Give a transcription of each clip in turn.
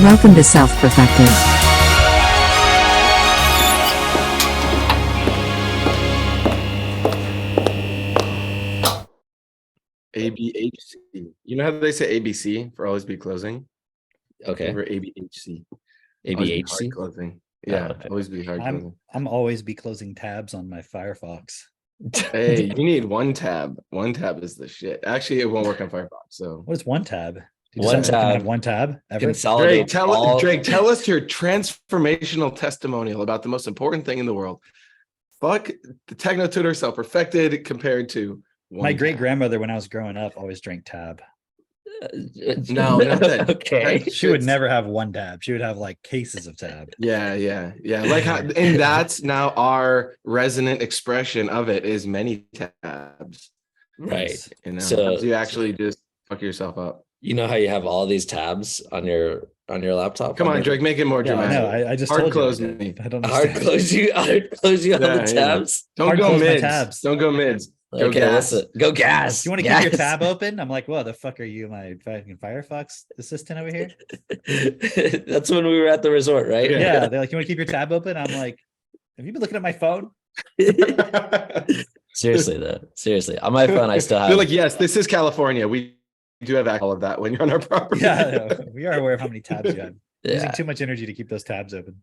Welcome to Self-Perfected. ABHC. You know how they say ABC for always be closing? Okay. Over ABHC. Always be hard ABHC. closing. Yeah, okay. always be hard closing. I'm always be closing tabs on my Firefox. Hey, you need one tab. One tab is the shit. Actually, it won't work on Firefox. So What is one tab? One You can tab. have one tab ever. Consolidate. Drake, tell us your transformational testimonial about the most important thing in the world. Fuck the Techno Tutor Self-Perfected compared to one My tab. great grandmother, when I was growing up, always drank tab. No, not that. Okay. She would never have one tab. She would have like cases of tab. Yeah. Like how, and that's now our resonant expression of it is many tabs. Right. You know, So- you actually just fuck yourself up. You know how you have all these tabs on your laptop? Come on, Drake, make it more Yeah, I dramatic. know. I just Hard told you. close I did. me. I don't Hard understand. close you on Yeah, the yeah. tabs. Don't Hard go close my mids. tabs. Don't go mids. Go Okay, gas. listen. Go gas. You want to keep your Gas. tab open? I'm like, what the fuck are you, my fucking Firefox assistant over here? That's when we were at the resort, right? Yeah. Yeah, they're like, you want to keep your tab open? I'm like, have you been looking at my phone? Seriously though. Seriously. On my phone, I still have They're like, yes, this is California. We do have all of that when you're on our property. Yeah, we are aware of how many tabs you have. Using yeah, too much energy to keep those tabs open.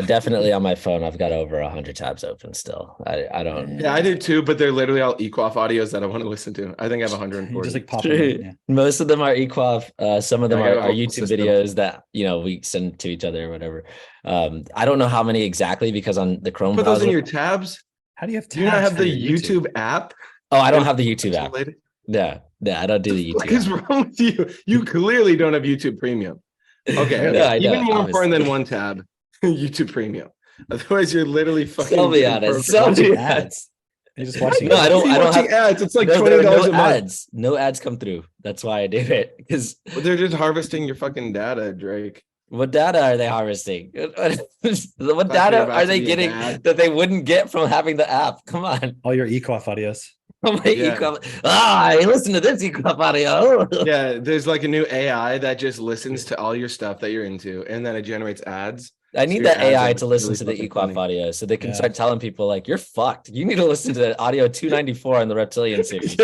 definitely on my phone. I've got over 100 tabs open still. I don't. Yeah, I do too, but they're literally all Equaf audios that I want to listen to. I think I have You 140. just like pop them in, yeah. Most of them are equaf. Some of them Yeah, I got a are whole YouTube system. videos that we send to each other or whatever. I don't know how many exactly because on the Chrome Put those browser. in your tabs. How do you have tabs? Do you not have for the your YouTube app? Oh, I don't have the YouTube app. Isolated? Yeah, I don't do the What YouTube is app. wrong with you? You clearly don't have YouTube Premium. Okay, No, I even don't, more important than obviously. one tab, YouTube Premium. Otherwise, you're literally fucking. I'll be getting honest. perfect- I'll be Watching honest. ads. You're just watching No, I ads. don't- You're watching ads. It's like No, there are $20 a no month. ads. No ads come through. That's why I do it. Because But they're just harvesting your fucking data, Drake. what data are they harvesting? What you're data about are to they be a getting dad. that they wouldn't get from having the app? Come on. All your Equaf audios. Oh my Yeah. I listen to this equal audio. Yeah, there's like a new AI that just listens to all your stuff that you're into, and then it generates ads. I need your that ads are AI to listen really to the fucking Equaf funny. audio so they can Yeah. start telling people like you're fucked. You need to listen to audio 294 on the reptilian series.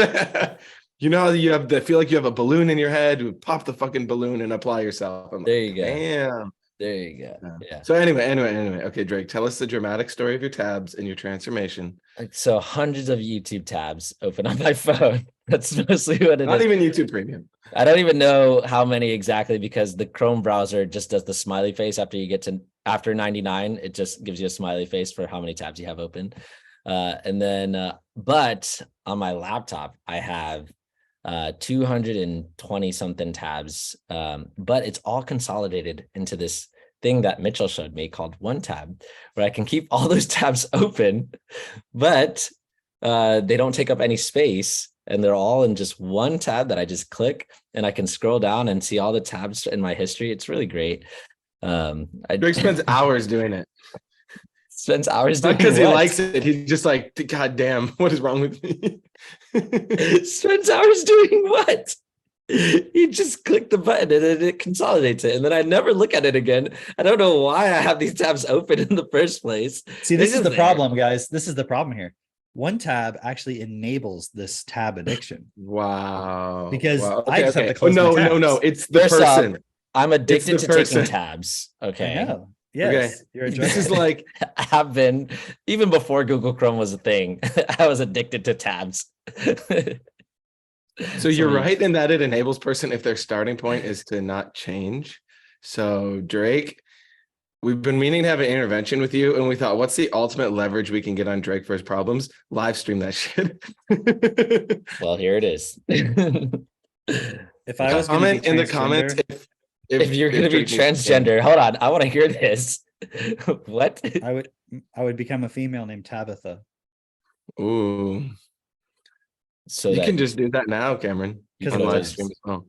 You know how you have the feel like you have a balloon in your head. You pop the fucking balloon and apply yourself. I'm like, There you go. damn. There you go. Yeah. So anyway. Okay, Drake, tell us the dramatic story of your tabs and your transformation. So hundreds of YouTube tabs open on my phone. That's mostly what it Not is. even YouTube Premium. I don't even know how many exactly because the Chrome browser just does the smiley face after 99. It just gives you a smiley face for how many tabs you have open. But on my laptop, I have 220 something tabs. But it's all consolidated into this thing that Mitchell showed me called One Tab, where I can keep all those tabs open, but they don't take up any space. And they're all in just one tab that I just click and I can scroll down and see all the tabs in my history. It's really great. Drake spends hours doing it. Spends hours doing Not because he what? likes it. He's just like, God damn, what is wrong with me? Spends hours doing what? You just click the button and then it consolidates it. And then I never look at it again. I don't know why I have these tabs open in the first place. See, this They're is the just there. problem, guys. This is the problem here. One tab actually enables this tab addiction. Wow. Because Wow. I just have to Oh, close no, my no, no. tabs. It's the First off, person. I'm addicted the to taking person. tabs. I Okay. know. Yes, you're a This drug is addict. like, I have been, even before Google Chrome was a thing, I was addicted to tabs. so you're So- right in that it enables person if their starting point is to not change. So Drake, we've been meaning to have an intervention with you, and we thought, what's the ultimate leverage we can get on Drake for his problems? Live stream that shit. Well, here it is. If I was gonna be Comment in the comments transgender, If you're going to be Drake needs to change. transgender, hold on. I want to hear this. What? I would become a female named Tabitha. Ooh, So you that can just do that now, Cameron. You 'Cause can it live was- stream as well.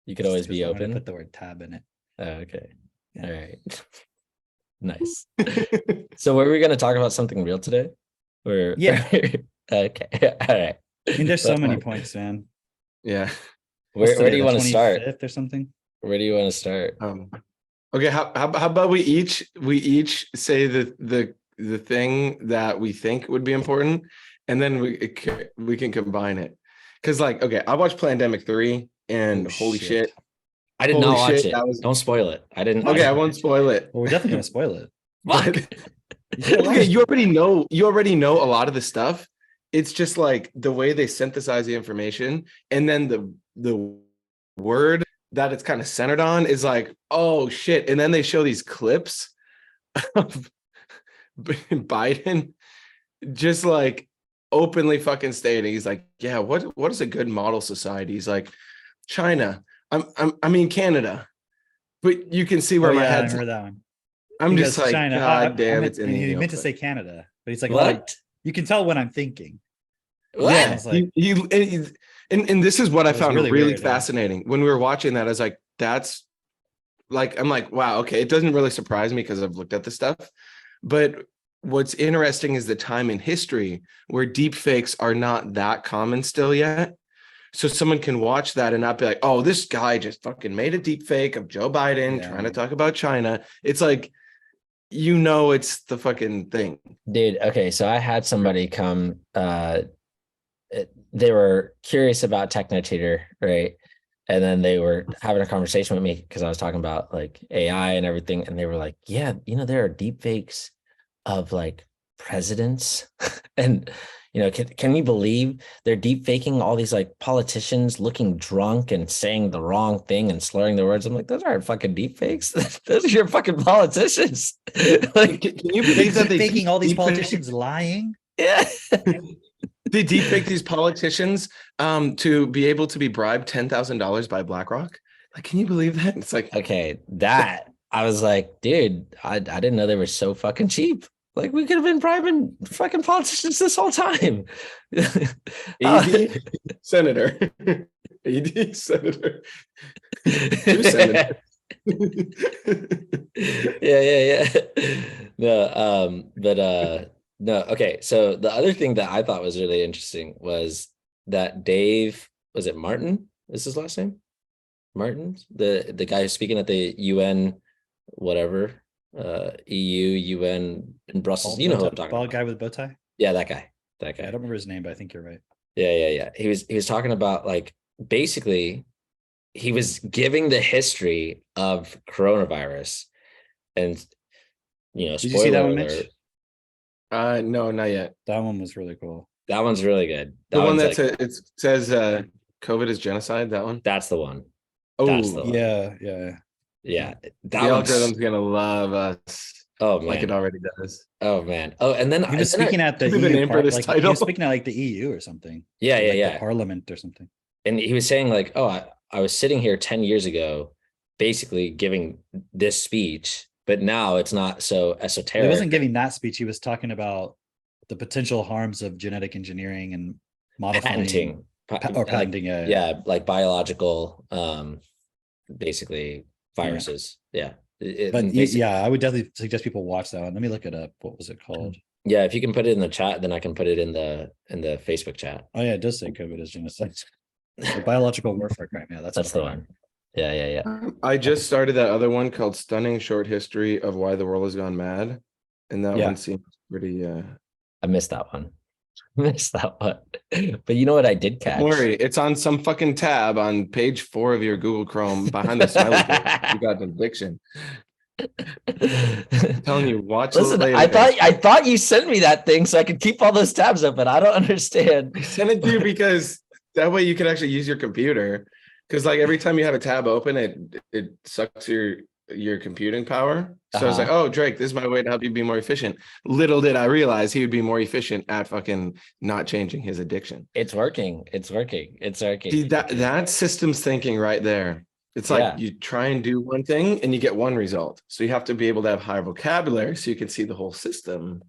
you could always be Just 'cause I wanted to open. Put the word tab in it. Oh, okay. Yeah. All right. Nice. So were we going to talk about something real today? Or Yeah. Okay. All right. I mean, there's so That's many fine. points, man. Yeah. Where do you want to start? Or something? Where do you want to start? Okay, how about we each say the thing that we think would be important, and then we can combine it. Because like, okay, I watched Plandemic 3, and Oh, holy shit. shit, I did holy not watch shit, it. that was Don't spoil it. I didn't. okay. I won't spoil it. Well, we're definitely gonna spoil it. Fuck. But You should have okay, watched you it. already know a lot of the stuff. It's just like the way they synthesize the information, and then the word that it's kind of centered on is like, oh shit. And then they show these clips of Biden just like openly fucking stating, he's like, yeah, what is a good model society? He's like, China. I mean Canada. But you can see where Oh my yeah, I head's remember that one. I'm He just goes, like, China. God damn, it's in and he the meant to open. say Canada, but he's like, What? you can tell when I'm thinking. What? I Yeah, was like, and this is what I It was found really really weird, yeah. fascinating when we were watching that. I was like, that's like, I'm like, wow, okay, it doesn't really surprise me because I've looked at this stuff. But what's interesting is the time in history where deep fakes are not that common still yet. So someone can watch that and not be like, oh, this guy just fucking made a deep fake of Joe Biden trying to Yeah. talk about China. It's like, you know, it's the fucking thing. Dude, okay, so I had somebody come, they were curious about TechnoTutor, right? And then they were having a conversation with me because I was talking about like AI and everything. And they were like, yeah, there are deep fakes of like presidents. And, can you believe they're deep faking all these like politicians looking drunk and saying the wrong thing and slurring their words? I'm like, those aren't fucking deep fakes. Those are your fucking politicians. Like, Can you believe that Keep they faking all these deep fake- politicians lying. yeah. They deep fake these politicians to be able to be bribed $10,000 by BlackRock. Like, can you believe that? It's like, Okay, that I was like, dude, I didn't know they were so fucking cheap. Like we could have been bribing fucking politicians this whole time. AD senator, AD senator, two senators. Yeah. No, okay. So the other thing that I thought was really interesting was that Dave, was it Martin? Is his last name? Martin? The guy who's speaking at the UN, whatever, EU, UN in Brussels. You know who I'm talking Bald about. guy with a bow tie. Yeah, that guy. Yeah, I don't remember his name, but I think you're right. Yeah. He was talking about like basically he was giving the history of coronavirus, and Did you see that one, alert, Mitch? No, not yet. That one was really cool. that one's really good. The one one's that it says COVID is genocide. That one. that's the one. Oh, That's the one. Yeah. Yeah, the that one's. algorithm's gonna love us Oh like it man. already does. Oh man. Oh, and then He was speaking at the Could be the EU name for this like he title. was speaking at like the EU or something. Yeah, Like yeah. the Parliament or something. And he was saying like, oh, I was sitting here 10 years ago, basically giving this speech, but now it's not so esoteric. He wasn't giving that speech. He was talking about the potential harms of genetic engineering and modifying patenting. or patenting. Yeah, like biological, basically viruses. Yeah. But yeah, I would definitely suggest people watch that one. Let me look it up. What was it called? Yeah, if you can put it in the chat, then I can put it in the Facebook chat. Oh yeah, it does say COVID is genocide. The biological warfare crime. Yeah, That's the one. Yeah. I just started that other one called "Stunning Short History of Why the World Has Gone Mad," and that Yeah. one seems pretty. I missed that one. Missed that one. But you know what I did catch? Don't worry, it's on some fucking tab on page 4 of your Google Chrome behind the smiley face. You got an addiction. I'm telling you, watch. Listen, it later. I thought you sent me that thing so I could keep all those tabs open. I don't understand. I sent it to you because that way you can actually use your computer. Because like every time you have a tab open, it sucks your computing power. So it's like, oh, Drake, this is my way to help you be more efficient. Little did I realize he would be more efficient at fucking not changing his addiction. It's working. See, that's systems thinking right there. It's like you try and do one thing and you get one result. So you have to be able to have higher vocabulary so you can see the whole system.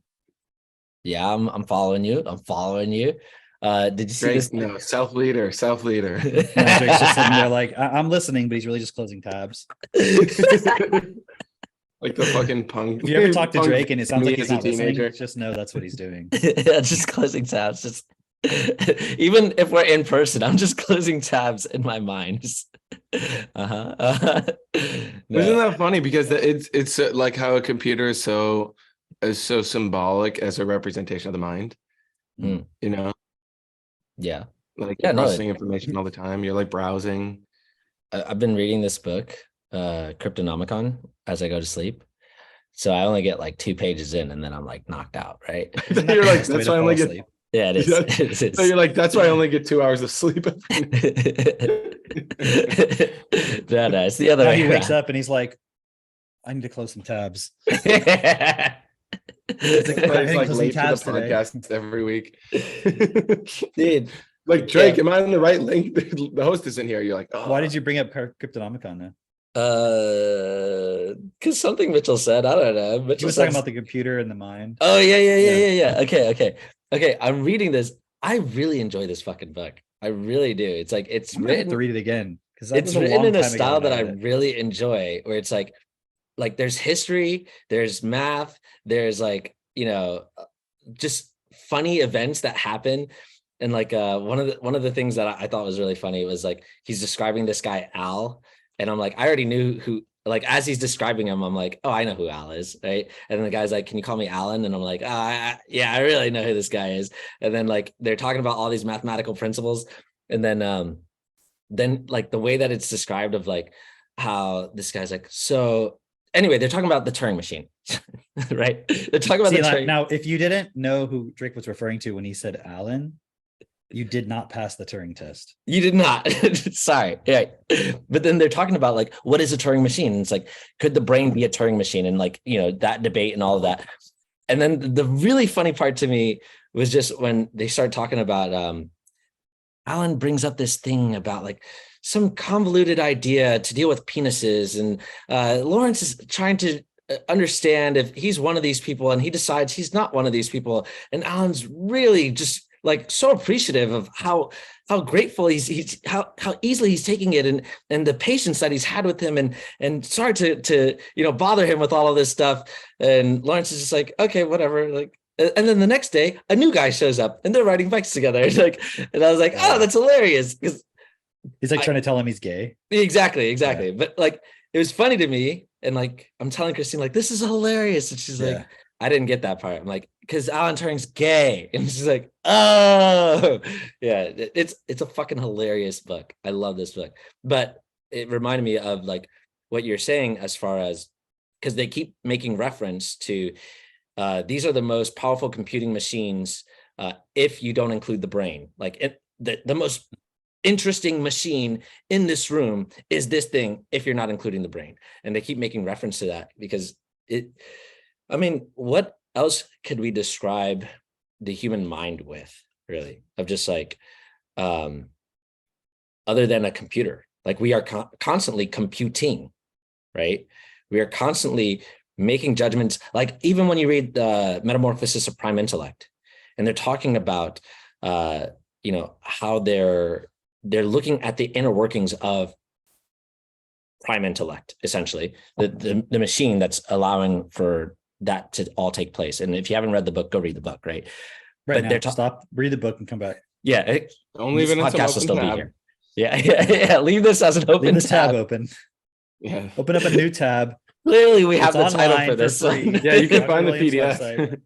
Yeah, I'm following you. Did you see Drake, this? no, self-leader. No, Drake's just sitting there like, I'm listening, but he's really just closing tabs. Like the fucking punk. If you ever talk to punk Drake and it sounds me like he's as a not listening, teenager. just know that's what he's doing. Yeah, just closing tabs. Just Even if we're in person, I'm just closing tabs in my mind. Uh-huh. Isn't No. that funny? Because it's like how a computer is so symbolic as a representation of the mind. Mm, You know, yeah. like Yeah, you're no, processing information all the time. You're like browsing. I've been reading this book, Cryptonomicon, as I go to sleep. So I only get like 2 pages in and then I'm like knocked out, right? Isn't that You're the like, best way that's to why I fall only get. asleep? Yeah, it is. Yeah. It So is. you're like, that's why I only get 2 hours of sleep every night. No, no, it's the other Now way he wakes around. up and he's like, I need to close some tabs. Dude, He's like, But I it's didn't like close some late to the tabs today. podcast every week. Like, yeah. Drake, am I on the right link? The host isn't here. You're like, oh, Why did you bring up Cryptonomicon now? Because something Mitchell said, I don't know. He Mitchell was talking said, about the computer and the mind. oh yeah. Yeah. Okay. I'm reading this. I really enjoy this fucking book. I really do. It's like it's I'm gonna have to written. read it again because that It's was a written long in a time ago. style when that I read it. really enjoy, where it's like there's history, there's math, there's like just funny events that happen. And like one of the things that I thought was really funny was like he's describing this guy Al, and I'm like, I already knew who. Like as he's describing him, I'm like, oh, I know who Al is, right? And then the guy's like, can you call me Alan? And I'm like, yeah, I really know who this guy is. And then like they're talking about all these mathematical principles, and then like the way that it's described of like how this guy's like, so anyway, they're talking about the Turing machine, right? They're talking about See, the like, Turing. now, if you didn't know who Drake was referring to when he said Alan, you did not pass the Turing test. You did not. Sorry. Yeah. But then they're talking about like, what is a Turing machine? And it's like, could the brain be a Turing machine? And like, that debate and all of that. And then the really funny part to me was just when they start talking about Alan brings up this thing about like some convoluted idea to deal with penises. And Lawrence is trying to understand if he's one of these people, and he decides he's not one of these people. And Alan's really just like so appreciative of how grateful he's how easily he's taking it, and the patience that he's had with him, and sorry to bother him with all of this stuff. And Lawrence is just like, okay, whatever, like. And then the next day, a new guy shows up, and they're riding bikes together. And I was like, oh, that's hilarious, because He's like trying to tell him he's gay. exactly. Yeah. But like, it was funny to me, and like, I'm telling Christine, like, this is hilarious, and she's like, I didn't get that part. I'm like, because Alan Turing's gay, and she's like, oh, yeah, it's a fucking hilarious book. I love this book, but it reminded me of like what you're saying as far as, because they keep making reference to these are the most powerful computing machines if you don't include the brain. Like the most interesting machine in this room is this thing if you're not including the brain. And they keep making reference to that because what else could we describe the human mind with, really, of just like other than a computer? Like we are constantly computing, right? We are constantly making judgments. Like even when you read the Metamorphosis of Prime Intellect, and they're talking about how they're looking at the inner workings of prime intellect, essentially the machine that's allowing for that to all take place. And if you haven't read the book, go read the book, right? Right, but now, stop, read the book and come back. Yeah, Don't leave it in some podcast will open still tab. be here. Yeah. Leave this as an open Leave the tab open. Yeah. Open up a new tab. Clearly, we have It's the title online for this. free. Yeah, you can Dr. find the Williams' PDF.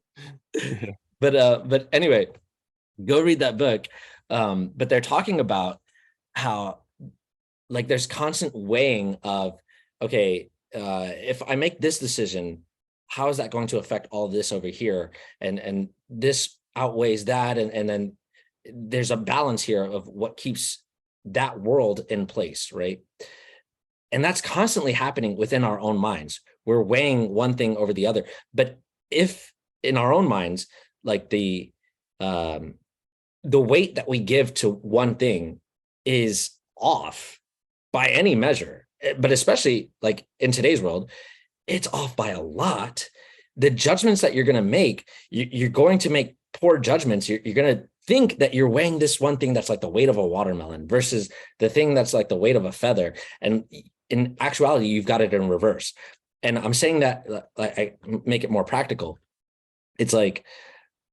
website. But anyway, go read that book. But they're talking about how like there's constant weighing of, okay, if I make this decision, how is that going to affect all this over here? And this outweighs that. And then there's a balance here of what keeps that world in place, right? And that's constantly happening within our own minds. We're weighing one thing over the other. But if in our own minds, like the weight that we give to one thing is off by any measure, but especially like in today's world, it's off by a lot. The judgments that you're going to make, you're going to make poor judgments. You're going to think that you're weighing this one thing that's like the weight of a watermelon versus the thing that's like the weight of a feather. And in actuality, you've got it in reverse. And I'm saying that like I make it more practical. It's like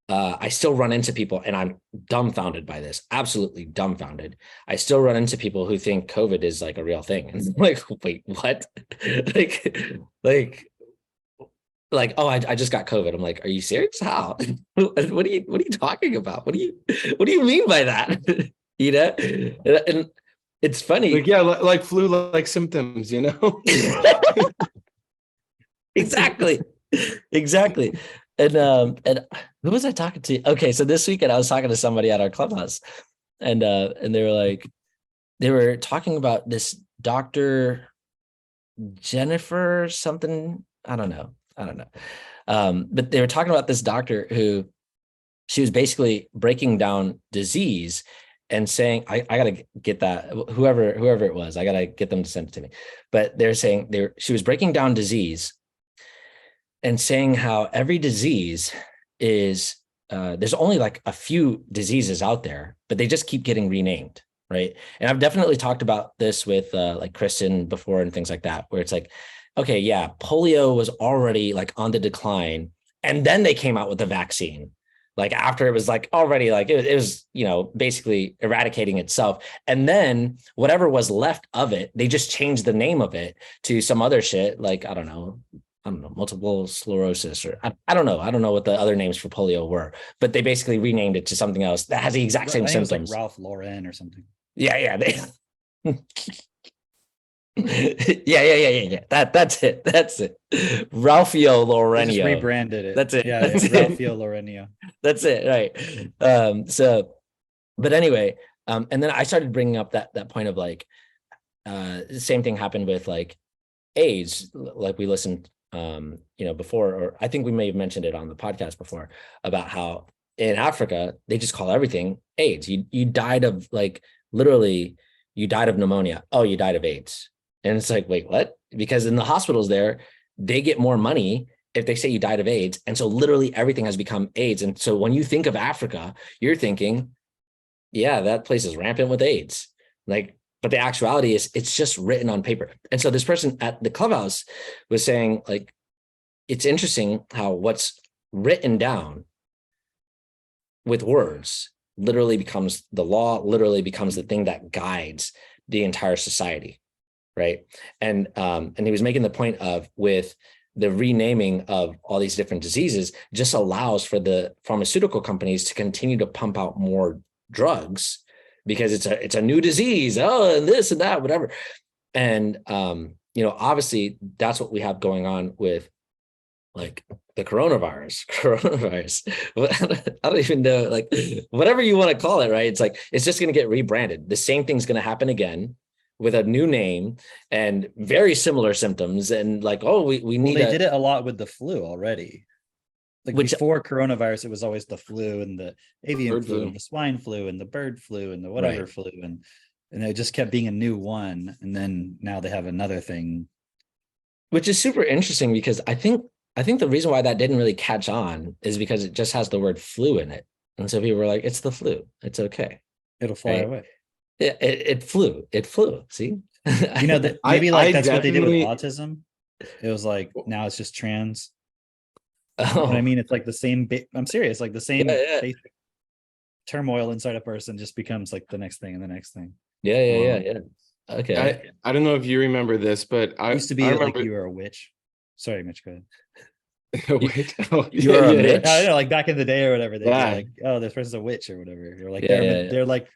I still run into people, and I'm dumbfounded by this, absolutely dumbfounded. I still run into people who think COVID is like a real thing. And I'm like, wait, what? like, like, oh, I just got COVID. I'm like, are you serious? How? what are you talking about? What do you mean by that? you know? And it's funny. Like, yeah, like flu-like symptoms, you know? Exactly. Exactly. And who was I talking to? Okay, so this weekend I was talking to somebody at our clubhouse, and they were like, they were talking about this Dr. Jennifer something. I don't know. But they were talking about this doctor who, she was basically breaking down disease and saying, I gotta get that, whoever it was, I gotta get them to send it to me. But they're saying she was breaking down disease and saying how every disease is, there's only like a few diseases out there, but they just keep getting renamed, right? And I've definitely talked about this with like Kristen before and things like that, where it's like, okay, yeah, polio was already like on the decline, and then they came out with the vaccine. Like after it was like already like it was, you know, basically eradicating itself. And then whatever was left of it, they just changed the name of it to some other shit. Like, I don't know, multiple sclerosis, or I don't know. I don't know what the other names for polio were, but they basically renamed it to something else that has the exact same I think it was symptoms. like Ralph Lauren or something. Yeah. Yeah. That's it. Ralphio They just Laurenio. rebranded it. That's it. Yeah, That's it. Ralphio Laurenio. That's it. Right. So, but anyway, and then I started bringing up that point of like, the same thing happened with like AIDS. Like we listened, you know, before, or I think we may have mentioned it on the podcast before, about how in Africa they just call everything AIDS. You died of like, literally, you died of pneumonia. Oh, you died of AIDS. And it's like, wait, what? Because in the hospitals there, they get more money if they say you died of AIDS. And so literally everything has become AIDS. And so when you think of Africa, you're thinking, yeah, that place is rampant with AIDS. Like, but the actuality is it's just written on paper. And so this person at the clubhouse was saying, like, it's interesting how what's written down with words literally becomes the law, literally becomes the thing that guides the entire society. Right. And he was making the point of, with the renaming of all these different diseases, just allows for the pharmaceutical companies to continue to pump out more drugs because it's a new disease. Oh, and this and that, whatever. And you know, obviously that's what we have going on with like the coronavirus. I don't even know, like whatever you want to call it, right? It's like, it's just going to get rebranded. The same thing's going to happen again with a new name and very similar symptoms. And like, oh, we need. They did it a lot with the flu already. Like before coronavirus, it was always the flu and the avian flu and the swine flu and the bird flu and the whatever flu. And it just kept being a new one. And then now they have another thing. Which is super interesting because I think the reason why that didn't really catch on is because it just has the word flu in it. And so people were like, it's the flu. It's okay. It'll fly away. It flew. See? You know, that maybe like that's what they did with autism. It was like, now it's just trans. You know what I mean? It's like the same, I'm serious, like the same basic turmoil inside a person just becomes like the next thing and the next thing. Yeah. Okay. I don't know if you remember this, but I used to be like you were a witch. Sorry, Mitch, go ahead. You're a witch. I don't know, like back in the day or whatever. They're like, oh, this person's a witch or whatever. You're like, they're like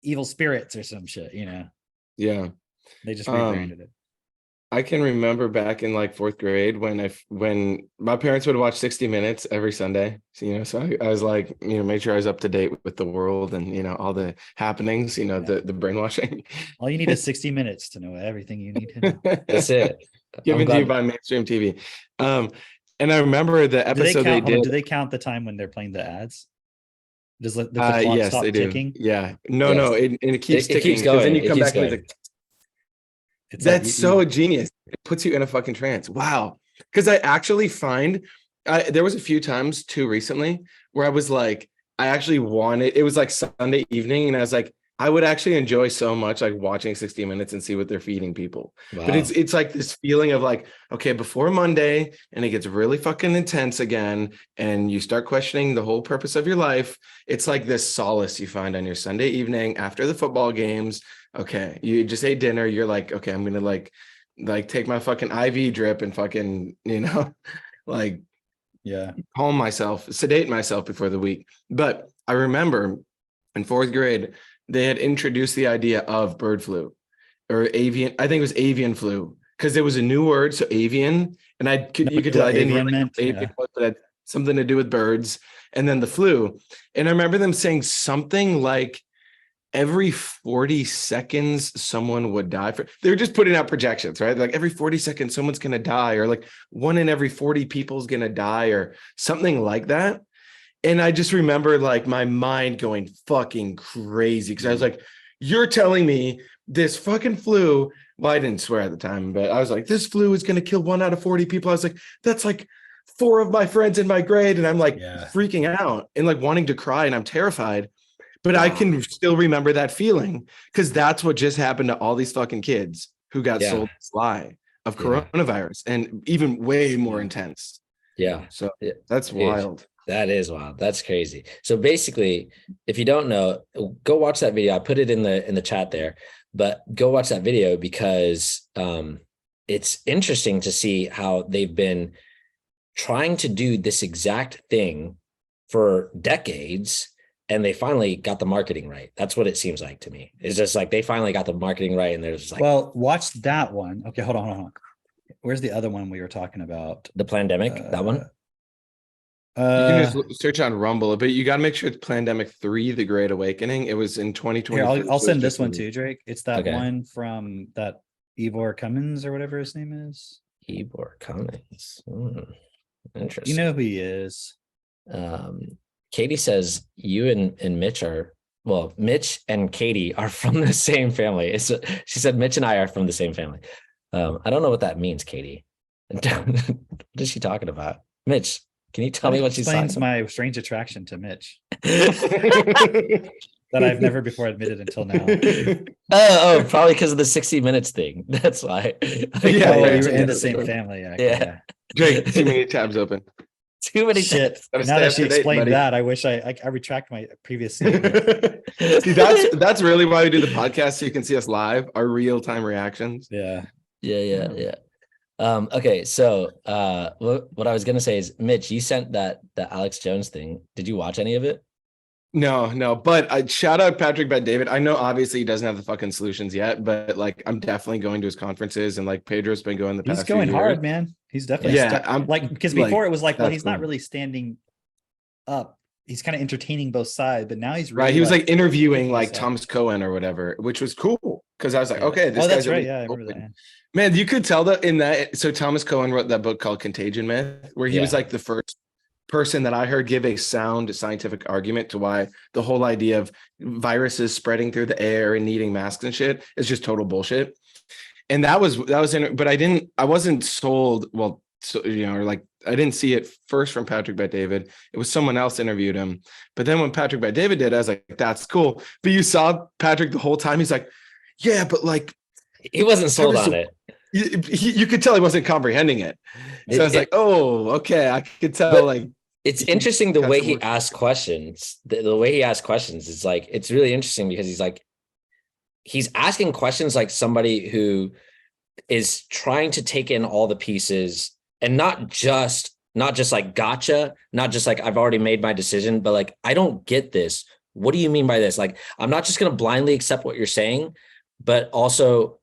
evil spirits or some shit, you know? Yeah. They just rebranded it. I can remember back in like fourth grade when my parents would watch 60 Minutes every Sunday, so I was like, made sure I was up to date with the world and, all the happenings, the brainwashing. All you need is 60 Minutes to know everything you need to know. That's it. Given to you by mainstream TV. And I remember the episode they did. Do they count the time when they're playing the ads? Does the clock stop they ticking? Do. Yeah. No, it keeps ticking. It keeps going. Then you come back and it's like, that's like, so genius. It puts you in a fucking trance. Wow. Because I actually find there was a few times too recently where I was like, I actually wanted, it was like Sunday evening and I was like, I would actually enjoy so much like watching 60 Minutes and see what they're feeding people. Wow. But it's like this feeling of like, okay, before Monday, and it gets really fucking intense again, and you start questioning the whole purpose of your life. It's like this solace you find on your Sunday evening after the football games. Okay, you just ate dinner. You're like, okay, I'm gonna like take my fucking IV drip and fucking, like calm myself, sedate myself before the week. But I remember in fourth grade, they had introduced the idea of bird flu or avian. I think it was avian flu because there was a new word. So avian, and you could tell I didn't really know what avian was, but it had something to do with birds. And then the flu. And I remember them saying something like every 40 seconds, someone would die. They were just putting out projections, right? Like every 40 seconds, someone's going to die, or like 1 in every 40 people's going to die, or something like that. And I just remember like my mind going fucking crazy because I was like, you're telling me this fucking flu. Well, I didn't swear at the time, but I was like, this flu is going to kill 1 out of 40 people. I was like, that's like 4 of my friends in my grade. And I'm like freaking out and like wanting to cry, and I'm terrified. But I can still remember that feeling because that's what just happened to all these fucking kids who got sold this lie of coronavirus, and even way more intense. Yeah. So that's wild. That is wild. That's crazy. So basically, if you don't know, go watch that video. I put it in the chat there, but go watch that video because it's interesting to see how they've been trying to do this exact thing for decades, and they finally got the marketing right. That's what it seems like to me. It's just like they finally got the marketing right, and there's just like, well, watch that one. Okay, hold on. Where's the other one we were talking about? The pandemic, that one. You can just search on Rumble, but you got to make sure it's Pandemic 3, The Great Awakening. It was in 2020. I'll send this one too, Drake. It's that one from that Ivor Cummins or whatever his name is. Ivor Cummins. Interesting. You know who he is. Katie says you and Mitch Mitch and Katie are from the same family. She said Mitch and I are from the same family. I don't know what that means, Katie. What is she talking about? Mitch, can you tell me what she's talking about? Explains my strange attraction to Mitch that I've never before admitted until now. Oh, probably because of the 60 Minutes thing. That's why. Yeah, we were in the same family. Yeah. Drake, too many tabs open. Too many shit. Now that she explained that, I wish I retract my previous statement. See, that's really why we do the podcast, so you can see us live, our real-time reactions. Yeah. Okay, so what I was gonna say is, Mitch, you sent the Alex Jones thing. Did you watch any of it? No, but I shout out Patrick Bet-David. I know obviously he doesn't have the fucking solutions yet, but like I'm definitely going to his conferences, and like Pedro's been going the past. He's going few hard, years. man. He's definitely I'm like, because before it was like, well, he's not cool. really standing up. He's kind of entertaining both sides, but now he's really right. He was like interviewing like Thomas Cohen or whatever, which was cool because I was like, okay, this that's guy's right. Yeah, I remember that. Man, you could tell that in that. So Thomas Cohen wrote that book called Contagion Myth, where he was like the first person that I heard give a sound scientific argument to why the whole idea of viruses spreading through the air and needing masks and shit is just total bullshit. And that was but I wasn't sold. Well, so, or like I didn't see it first from Patrick Bet-David. It was someone else interviewed him. But then when Patrick Bet-David did, I was like, that's cool. But you saw Patrick the whole time. He's like, yeah, but like he wasn't sold on it. You could tell he wasn't comprehending it. So I was like, oh, okay. I could tell like it's interesting the way he asks questions. The way he asks questions is like, it's really interesting because he's asking questions like somebody who is trying to take in all the pieces and not just like gotcha, not just like I've already made my decision, but like I don't get this. What do you mean by this? Like I'm not just going to blindly accept what you're saying, but also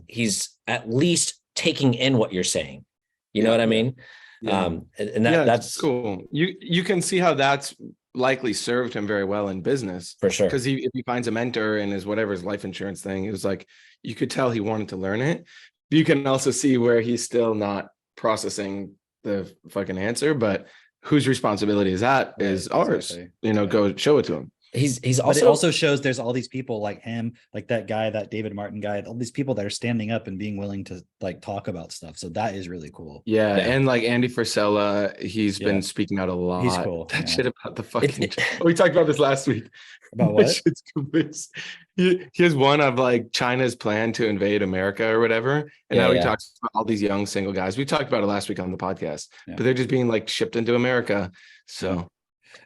he's at least taking in what you're saying. You know what I mean? Yeah. And that's cool. You can see how that's likely served him very well in business for sure. Because if he finds a mentor in his life insurance thing, it was like you could tell he wanted to learn it. You can also see where he's still not processing the fucking answer, but whose responsibility is that? Is ours. Go show it to him. He's But it also also shows there's all these people like him, like that guy, that David Martin guy, all these people that are standing up and being willing to like talk about stuff. So that is really cool. Yeah, Yeah. and like Andy Frisella, he's Yeah. been speaking out a lot. He's cool, That yeah. shit about the fucking. It's- We talked about this last week. About That what? shit's convinced. He has one of like China's plan to invade America or whatever, and now he Yeah. talks about all these young single guys. We talked about it last week on the podcast, Yeah. but they're just being like shipped into America. So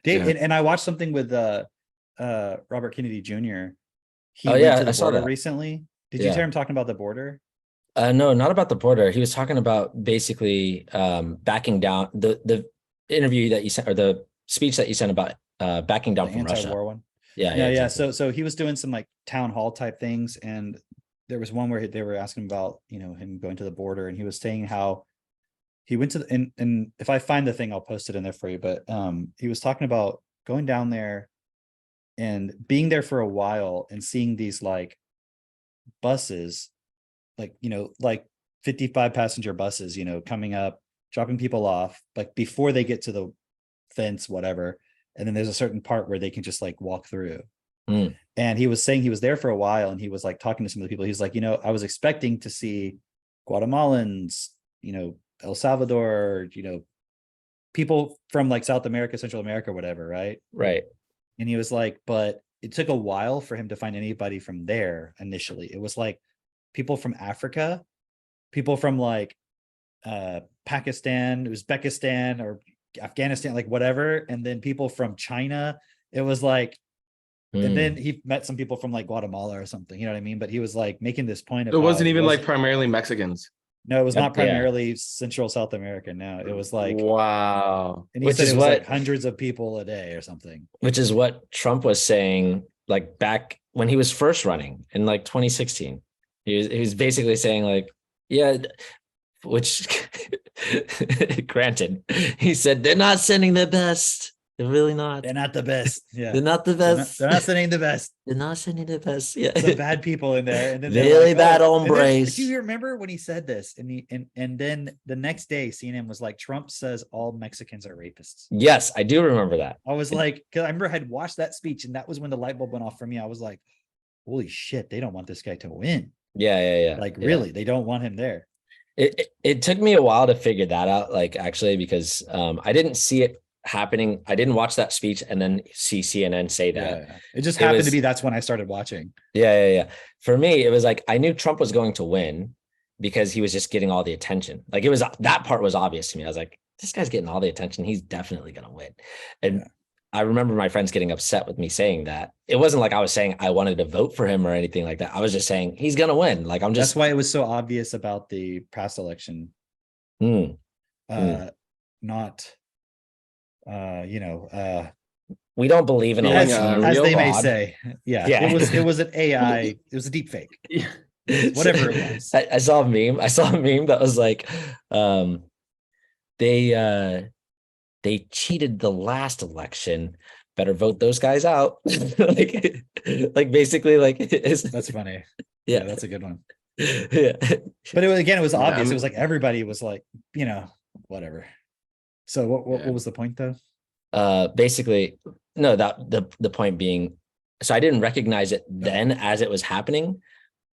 Dave, Yeah. and I watched something with Robert Kennedy Jr. He Oh, went yeah, to the I saw border that. recently. Did you Yeah. hear him talking about the border? No, not about the border. He was talking about basically backing down the interview that you sent, or the speech that you sent about backing down The from Russia. anti-war one. Yeah, Yeah. exactly. So he was doing some like town hall type things, and there was one where they were asking about, you know, him going to the border, and he was saying how he went to the, and if I find the thing, I'll post it in there for you. But he was talking about going down there and being there for a while and seeing these like buses, like, you know, like 55 passenger buses, you know, coming up, dropping people off, like before they get to the fence, whatever. And then there's a certain part where they can just like walk through. Mm. And he was saying he was there for a while, and he was like talking to some of the people. He's like, you know, I was expecting to see Guatemalans, you know, El Salvador, you know, people from like South America, Central America, whatever, right? Right. And he was like, but it took a while for him to find anybody from there initially. It was like people from Africa, people from like Pakistan, Uzbekistan, or Afghanistan, like whatever. And then people from China. It was like, Mm. and then he met some people from like Guatemala or something, you know what I mean? But he was like making this point of it how wasn't even like wasn't- primarily Mexicans. no, it was Yep, not yeah. primarily Central South America. No, it was like, Wow. and he Which said is it was like what- hundreds of people a day or something. Which is what Trump was saying, like back when he was first running in like 2016. He was basically saying like, yeah, which granted, he said they're not sending their best. They're really not. They're not the best. Yeah. They're not the They're not, best. they're not sending the best. They're not sending their best. Yeah. Some bad people in there. And then they're Really like, bad oh. And then, hombres. do you remember when he said this? And then the next day, CNN was like, Trump says all Mexicans are rapists. Yes, I do remember that. I was like, because I remember I had watched that speech, and that was when the light bulb went off for me. I was like, holy shit, they don't want this guy to win. Yeah. Like, Yeah. really, they don't want him there. It took me a while to figure that out, like actually, because I didn't see it happening. I didn't watch that speech and then see CNN say that. Yeah. It just It happened was- to be that's when I started watching. Yeah. For me, it was like I knew Trump was going to win because he was just getting all the attention. Like it was, that part was obvious to me. I was like, this guy's getting all the attention. He's definitely going to win. And Yeah. I remember my friends getting upset with me saying that. It wasn't like I was saying I wanted to vote for him or anything like that. I was just saying he's going to win. Like I'm That's just, why it was so obvious about the past election. Hmm. Not, you know, We don't believe in Yeah, as, election. yeah. as real they may God. say. Yeah, Yeah. it was an AI, it was a deep fake. Whatever it was. I saw a meme. I saw a meme that was like, they cheated the last election. Better vote those guys out. like basically, like That's funny. yeah, That's a good one. yeah. But it was, again, it was Yeah, obvious. I'm- It was like everybody was like, you know, whatever. So what Yeah. was the point though? Basically, no, that the point being, so I didn't recognize it then as it was happening,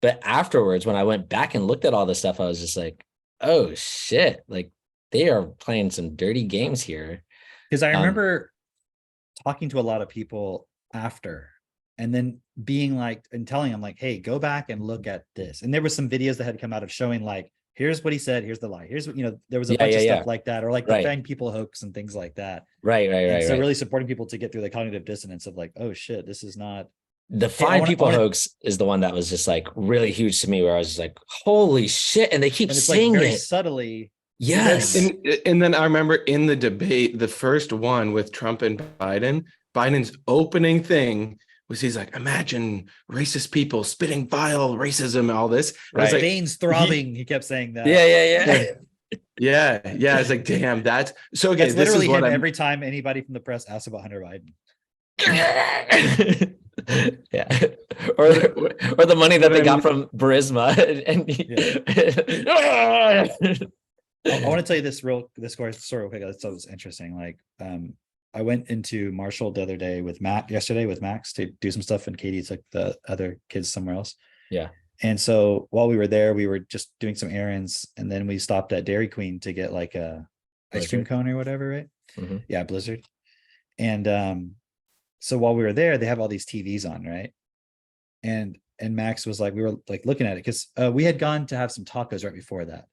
but afterwards, when I went back and looked at all this stuff, I was just like, oh shit, like they are playing some dirty games here. Because I remember talking to a lot of people after, and then being like, and telling them like, hey, go back and look at this. And there were some videos that had come out of showing like, here's what he said, here's the lie. Here's what, you know, there was a Yeah, bunch of yeah, stuff like that, or like Right. the Fang People hoax and things like that. Right. And so really supporting people to get through the cognitive dissonance of like, oh shit, this is not. The I Fine wanna- People I wanna- hoax is the one that was just like really huge to me, where I was just like, holy shit. And they keep And it's like saying very it. subtly. Yes. And then I remember in the debate, the first one with Trump and Biden, Biden's opening thing was he's like, imagine racist people spitting vile racism and all this. And I was Right. like, Veins throbbing. He kept saying that. Yeah. yeah. It's like, damn, that's so okay. It's This is literally what him I'm every time anybody from the press asks about Hunter Biden. Yeah. Or the money that they got from Burisma. I want to tell you this story real quick. That was interesting. Like, I went into Marshall the other day with yesterday with Max to do some stuff, and Katie took the other kids somewhere else. Yeah. And so while we were there, we were just doing some errands, and then we stopped at Dairy Queen to get like a ice cream cone or whatever, right? Mm-hmm. Yeah, Blizzard. And so while we were there, they have all these TVs on, right? And Max was like, we were like looking at it because we had gone to have some tacos right before that.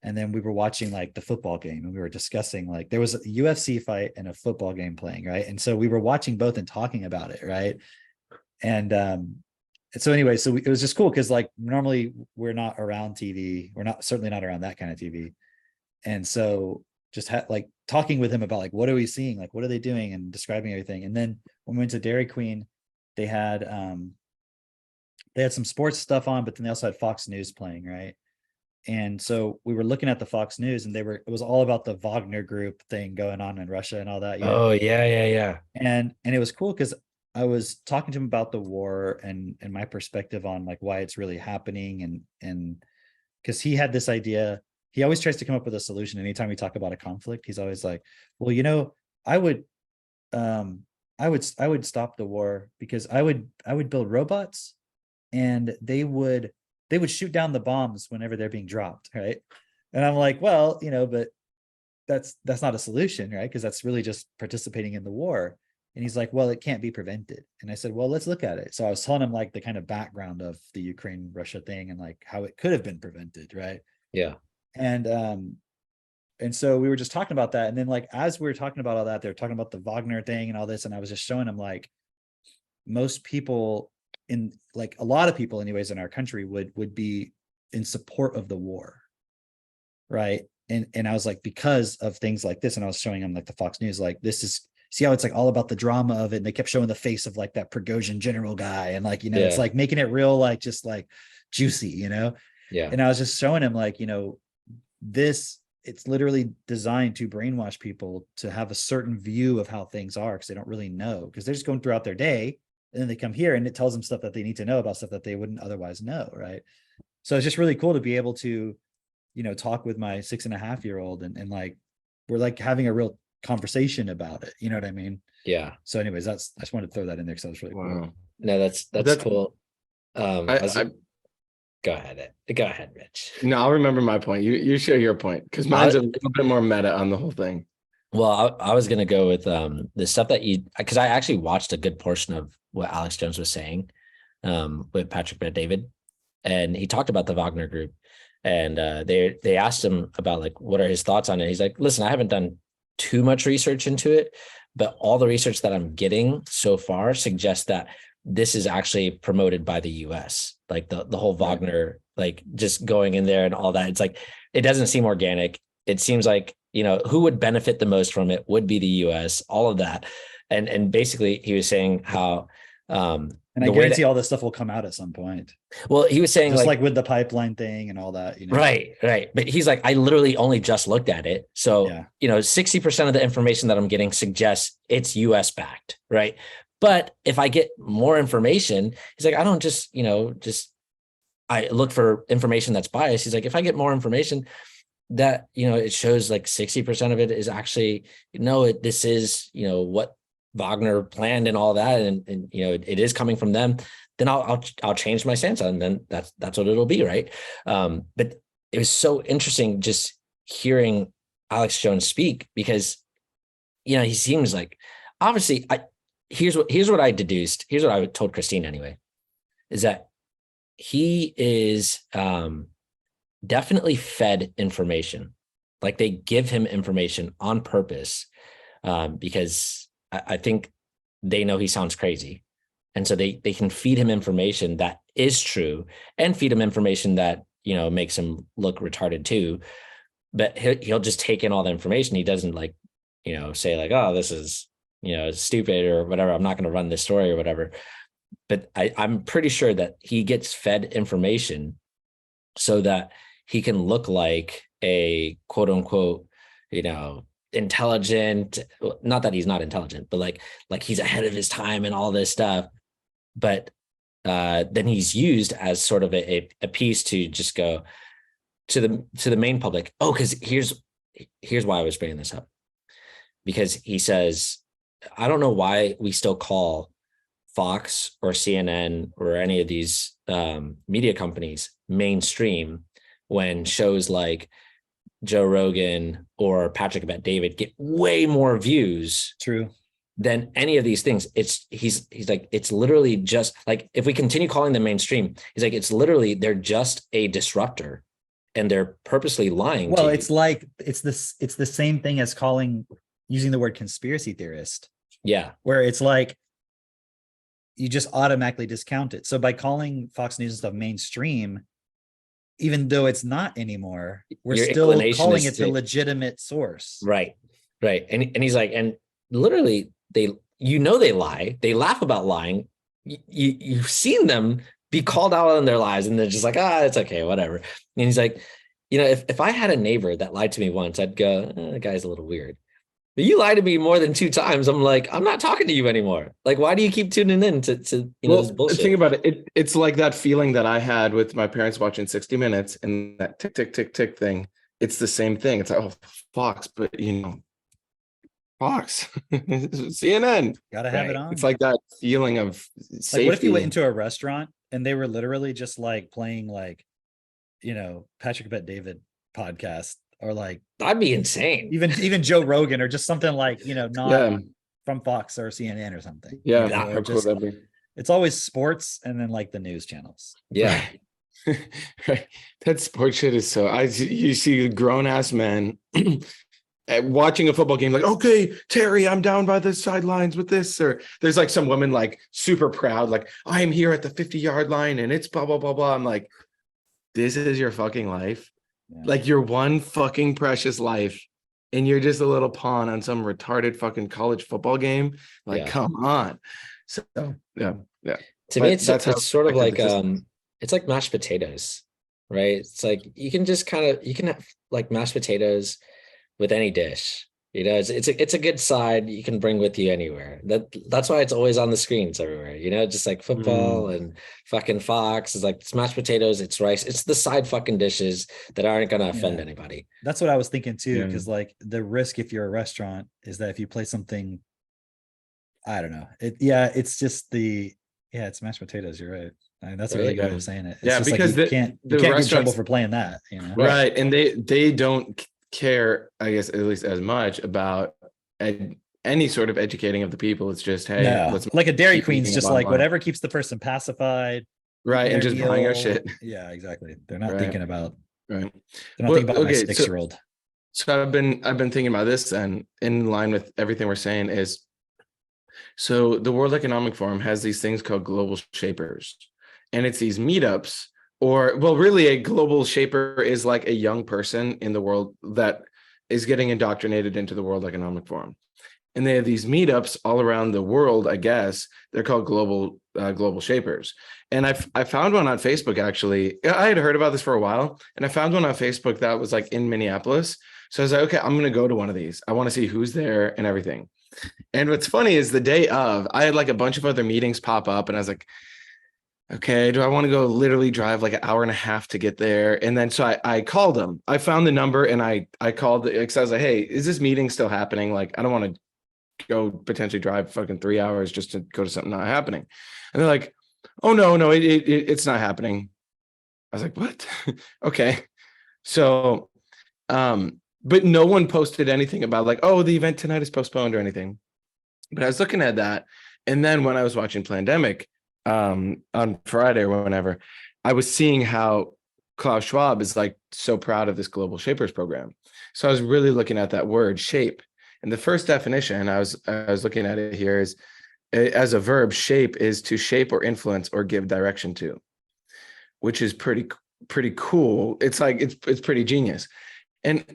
And then we were watching like the football game, and we were discussing like there was a UFC fight and a football game playing, right? And so we were watching both and talking about it, right? And so anyway, so it was just cool because like normally we're not around TV, we're not certainly not around that kind of TV, and so just like talking with him about like what are we seeing, like what are they doing, and describing everything. And then when we went to Dairy Queen, they had some sports stuff on, but then they also had Fox News playing, right? And so we were looking at the Fox News, and it was all about the Wagner Group thing going on in Russia and all that. Oh yeah. And it was cool because I was talking to him about the war and my perspective on like why it's really happening, and because he had this idea. He always tries to come up with a solution anytime we talk about a conflict. He's always like, well, I would stop the war because I would build robots, and they would shoot down the bombs whenever they're being dropped, right? And I'm like, well, but that's not a solution, right? Because that's really just participating in the war. And he's like, well, it can't be prevented. And I said, well, let's look at it. So I was telling him like the kind of background of the Ukraine-Russia thing and like how it could have been prevented, right? Yeah. And so we were just talking about that. And then like as we were talking about all that, they were talking about the Wagner thing and all this. And I was just showing him like most people in like a lot of people anyways in our country would be in support of the war, right? And I was like, because of things like this, and I was showing him like the Fox News, like this is, see how it's like all about the drama of it, and they kept showing the face of like that Prigozhin general guy, and like it's like making it real, like just like juicy, Yeah. And I was just showing him like this, it's literally designed to brainwash people to have a certain view of how things are, because they don't really know, because they're just going throughout their day. And then they come here and it tells them stuff that they need to know about stuff that they wouldn't otherwise know. Right. So it's just really cool to be able to, talk with my 6.5-year-old and like, we're like having a real conversation about it. You know what I mean? Yeah. So anyways, I just wanted to throw that in there because that was really cool. No, that's cool. Go ahead, Rich. No, I'll remember my point. You share your point, because mine's a little bit more meta on the whole thing. Well, I was going to go with the stuff that because I actually watched a good portion of what Alex Jones was saying with Patrick Bet-David, and he talked about the Wagner Group, and they asked him about like what are his thoughts on it. He's like, listen, I haven't done too much research into it, but all the research that I'm getting so far suggests that this is actually promoted by the US, like the whole Wagner, like just going in there and all that. It's like, it doesn't seem organic. It seems like, who would benefit the most from it would be the US, all of that. And basically he was saying how, and I guarantee all this stuff will come out at some point. Well, he was saying just like with the pipeline thing and all that, Right. But he's like, I literally only just looked at it. So, 60% of the information that I'm getting suggests it's US backed. Right. But if I get more information, he's like, I don't just, I look for information that's biased. He's like, if I get more information that, it shows like 60% of it is actually, this is, what Wagner planned and all that. And it is coming from them, then I'll change my stance on, and then that's what it'll be. Right. But it was so interesting just hearing Alex Jones speak, because, he seems like, obviously here's what I deduced. Here's what I told Christine anyway, is that he is definitely fed information. Like they give him information on purpose because I think they know he sounds crazy. And so they can feed him information that is true and feed him information that, makes him look retarded too. But he'll just take in all the information. He doesn't like, say like, oh, this is, stupid or whatever. I'm not going to run this story or whatever. But I'm pretty sure that he gets fed information so that he can look like a quote unquote, intelligent, not that he's not intelligent, but like he's ahead of his time and all this stuff. But then he's used as sort of a piece to just go to the main public. Oh, because here's why I was bringing this up. Because he says, I don't know why we still call Fox or CNN or any of these media companies mainstream when shows like Joe Rogan or Patrick Bet-David get way more views True. than any of these things. He's like, it's literally just like, if we continue calling them mainstream, he's like, it's literally, they're just a disruptor and they're purposely lying. Well, to it's you. like it's the same thing as using the word conspiracy theorist. Yeah. Where it's like you just automatically discount it. So by calling Fox News and stuff mainstream, even though it's not anymore, we're Your still inclination calling is it the legitimate source. Right. And he's like, and literally they lie. They laugh about lying. You've seen them be called out on their lies, and they're just like, it's okay, whatever. And he's like, if I had a neighbor that lied to me once, I'd go, that guy's a little weird. But you lied to me more than 2 times. I'm like, I'm not talking to you anymore. Like, why do you keep tuning in to this bullshit? Think about it. It's like that feeling that I had with my parents watching 60 Minutes and that tick, tick, tick, tick thing. It's the same thing. It's like, oh, Fox, but Fox, CNN. Gotta have it on. It's like that feeling of safety. Like, what if you went into a restaurant and they were literally just like playing like, Patrick Bet-David podcast, or like that'd be insane. Even Joe Rogan, or just something like, not from Fox or CNN or something. Yeah, how cool that'd be. It's always sports and then like the news channels. Yeah. Right. That sports shit is you see grown ass men watching a football game, like, okay, Terry, I'm down by the sidelines with this, or there's like some woman like super proud, like, I am here at the 50-yard line and it's blah blah blah blah. I'm like, this is your fucking life. Yeah. Like, your one fucking precious life, and you're just a little pawn on some retarded fucking college football game. Like, come on. So yeah. To me, it's sort of like it's like mashed potatoes, right? It's like you can have like mashed potatoes with any dish. It's a good side you can bring with you anywhere. That's why it's always on the screens everywhere. Just like football and fucking Fox is like, it's mashed potatoes, it's rice, it's the side fucking dishes that aren't gonna offend anybody. That's what I was thinking too, because like the risk if you're a restaurant is that if you play something, I don't know. It's just it's mashed potatoes. You're right. I mean, that's a really good way of saying it. It's because like you can't get in trouble for playing that. Right, and they don't care, I guess, at least as much about any sort of educating of the people. It's just, hey, let's like a Dairy Queen's just like whatever keeps the person pacified, right, and just buying our shit. Yeah, exactly. They're not thinking about right. They're not thinking about my 6-year-old. So I've been thinking about this, and in line with everything we're saying is, so the World Economic Forum has these things called global shapers, and it's these meetups. Or, well, really, a global shaper is like a young person in the world that is getting indoctrinated into the World Economic Forum. And they have these meetups all around the world, I guess. They're called global shapers. And I found one on Facebook, actually. I had heard about this for a while, and I found one on Facebook that was like in Minneapolis. So I was like, okay, I'm going to go to one of these. I want to see who's there and everything. And what's funny is the day of, I had like a bunch of other meetings pop up, and I was like, okay, do I want to go literally drive like an hour and a half to get there? And then so I called them. I found the number and I called because I was like, hey, is this meeting still happening? Like, I don't want to go potentially drive fucking 3 hours just to go to something not happening. And they're like, oh no, it's not happening. I was like, what? Okay. So but no one posted anything about like, oh, the event tonight is postponed or anything. But I was looking at that. And then when I was watching Plandemic, on Friday or whenever, I was seeing how Klaus Schwab is like so proud of this Global Shapers program. So I was really looking at that word shape. And the first definition I was looking at it here is, as a verb, shape is to shape or influence or give direction to, which is pretty cool. It's like it's pretty genius. And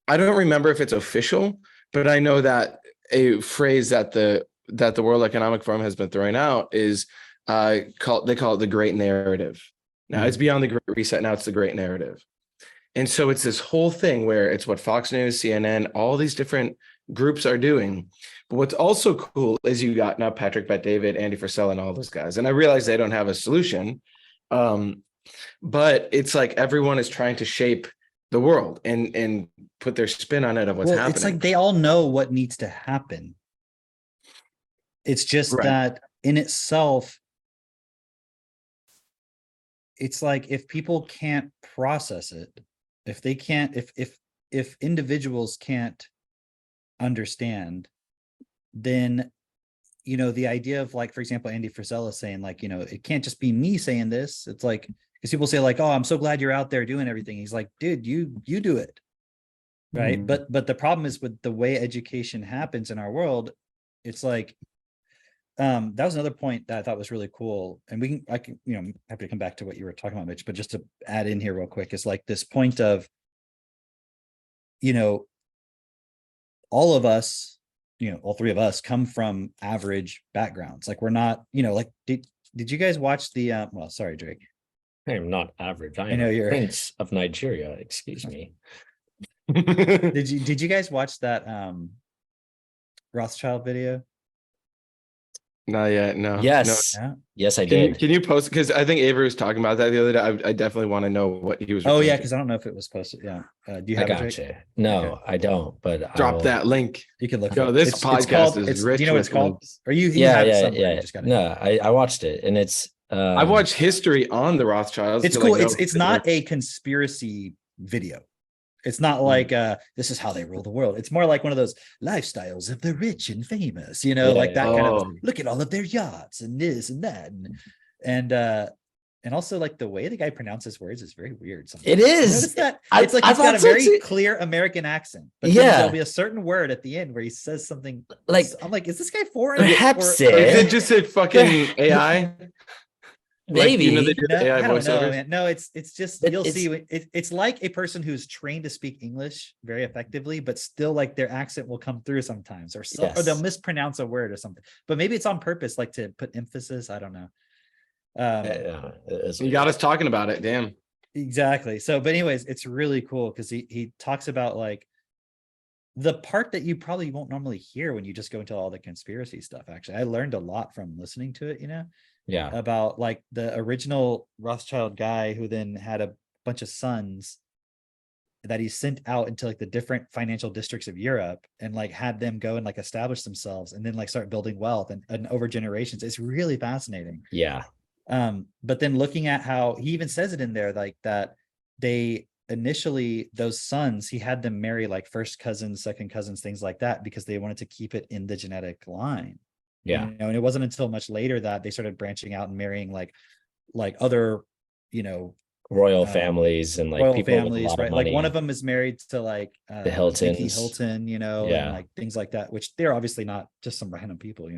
I don't remember if it's official, but I know that a phrase that the World Economic Forum has been throwing out is they call it the Great Narrative. Now it's beyond the Great Reset. Now it's the Great Narrative. And so it's this whole thing where it's what Fox News, CNN, all these different groups are doing. But what's also cool is you got now Patrick Bet-David, Andy Frisella, and all those guys. And I realize they don't have a solution, but it's like everyone is trying to shape the world and put their spin on it of what's happening. It's like they all know what needs to happen. It's just Right. that in itself, it's like if people can't process it, if they can't, if individuals can't understand, then the idea of, like, for example, Andy Frisella saying, like, it can't just be me saying this. It's like, because people say, like, oh, I'm so glad you're out there doing everything. He's like, dude, you do it. Right. But the problem is with the way education happens in our world, it's like, that was another point that I thought was really cool. And I can, happy to come back to what you were talking about, Mitch, but just to add in here real quick, is like this point of, all of us, all three of us come from average backgrounds. Like, we're not, like, did you guys watch the, well, sorry, Drake. I am not average. I know am a you're- prince of Nigeria. Excuse me. Did you guys watch that Rothschild video? Not yet. No. Yes. Yeah. Yes, I Can, did. can you post? Because I think Avery was talking about that the other day. I definitely want to know what he was. Oh yeah, referring to. because I don't know if it was posted. Yeah. Do you I have it, got Drake? you. No, Okay. I don't. But Drop that link. You can look. Yo, it. this It's podcast called, is rich. Do you know what it's with called? links. Or you Yeah, have it yeah, somewhere. yeah. You just got No, I watched it, and it's. I watched history on the Rothschilds. It's to, cool. like, know It's not a conspiracy video. It's not like this is how they rule the world. It's more like one of those lifestyles of the rich and famous, like that kind of, look at all of their yachts and this and that. And also, like, the way the guy pronounces words is very weird sometimes. It is. Notice that? I- It's like I he's got thought a so very too. clear American accent. But then Yeah. there'll be a certain word at the end where he says something. Like, I'm like, is this guy foreign? perhaps Or- Is it- it just a fucking AI? Maybe. Like, they do No, the AI I don't know, voiceovers? man. No, it's just, But you'll it's- see. It's like a person who's trained to speak English very effectively, but still, like, their accent will come through sometimes, or or they'll Yes. mispronounce a word or something. But maybe it's on purpose, like to put emphasis. I don't know. It's You got us talking about it. Damn. Exactly. So, but anyways, it's really cool because he talks about, like, the part that you probably won't normally hear when you just go into all the conspiracy stuff. Actually, I learned a lot from listening to it. Yeah. About, like, the original Rothschild guy who then had a bunch of sons that he sent out into, like, the different financial districts of Europe, and, like, had them go and, like, establish themselves and then, like, start building wealth and over generations. It's really fascinating. Yeah. But then looking at how he even says it in there, like, that they initially, those sons, he had them marry, like, first cousins, second cousins, things like that, because they wanted to keep it in the genetic line. Yeah. And it wasn't until much later that they started branching out and marrying like other, Royal families and, like, royal people with a families, lot right? of money. Like, one of them is married to, like, The Hiltons. Vicky Hilton, Yeah. and, like, things like that, which they're obviously not just some random people,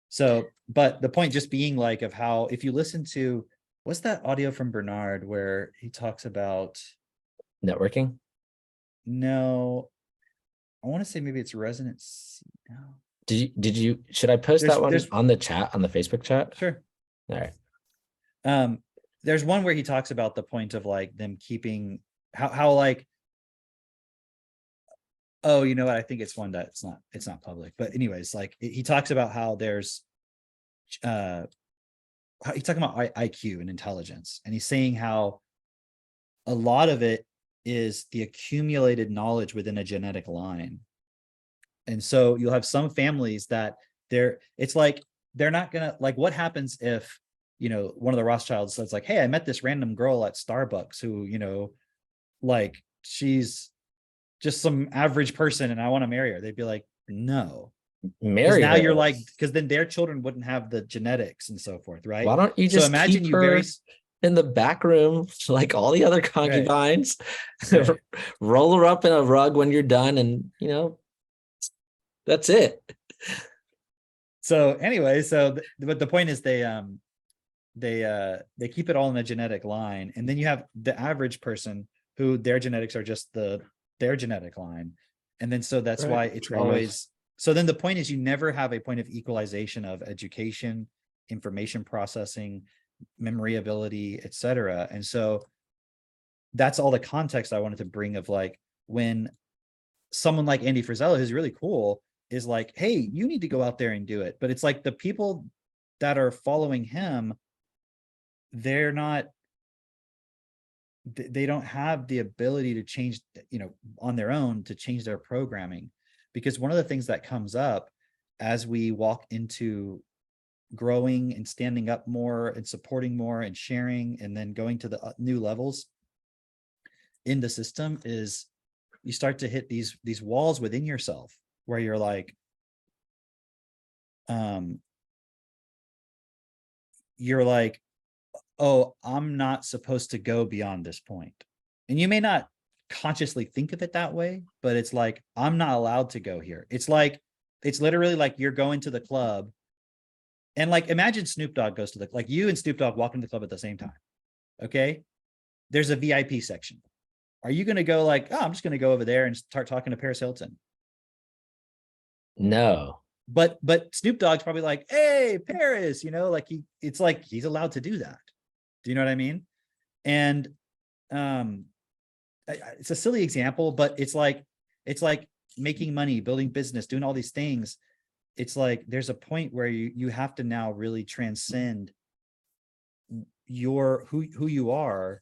So, but the point just being, like, of how, if you listen to, what's that audio from Bernard where he talks about, Networking. no, I want to say maybe it's resonance. No. Should I post There's- that one there's- on the chat, on the Facebook chat? Sure. All right. There's one where he talks about the point of, like, them keeping how like, oh, you know what? I think it's one that it's not public, but anyways, like, he talks about how there's, he's talking about IQ and intelligence, and he's saying how a lot of it is the accumulated knowledge within a genetic line. And so you'll have some families that it's like, they're not gonna, like, what happens if, one of the Rothschilds says, like, hey, I met this random girl at Starbucks who, like, she's just some average person and I want to marry her. They'd be like, no. Marry Now her. you're like, because then their children wouldn't have the genetics and so forth, right? Why don't you just imagine keep you her in the back room like all the other concubines, Right. roll her up in a rug when you're done, and that's it. So anyway, but the point is they keep it all in a genetic line, and then you have the average person who their genetics are just their genetic line, and then so that's Right. why it's Traumas. always, so then the point is you never have a point of equalization of education, information processing, memory ability, etc. And so that's all the context I wanted to bring of, like, when someone like Andy Frisella, who's really cool, is like, hey, you need to go out there and do it. But it's like the people that are following him, they're not, they don't have the ability to change, on their own, to change their programming. Because one of the things that comes up as we walk into growing and standing up more and supporting more and sharing and then going to the new levels in the system, is you start to hit these walls within yourself where you're like, oh, I'm not supposed to go beyond this point. And you may not consciously think of it that way, but it's like, I'm not allowed to go here. It's like, it's literally like you're going to the club, and like, imagine Snoop Dogg goes to like you and Snoop Dogg walk into the club at the same time. Okay. There's a VIP section. Are you going to go like, oh, I'm just going to go over there and start talking to Paris Hilton? No. But Snoop Dogg's probably like, hey, Paris, like it's like he's allowed to do that. Do you know what I mean? And it's a silly example, but it's like making money, building business, doing all these things. It's like there's a point where you have to now really transcend your who you are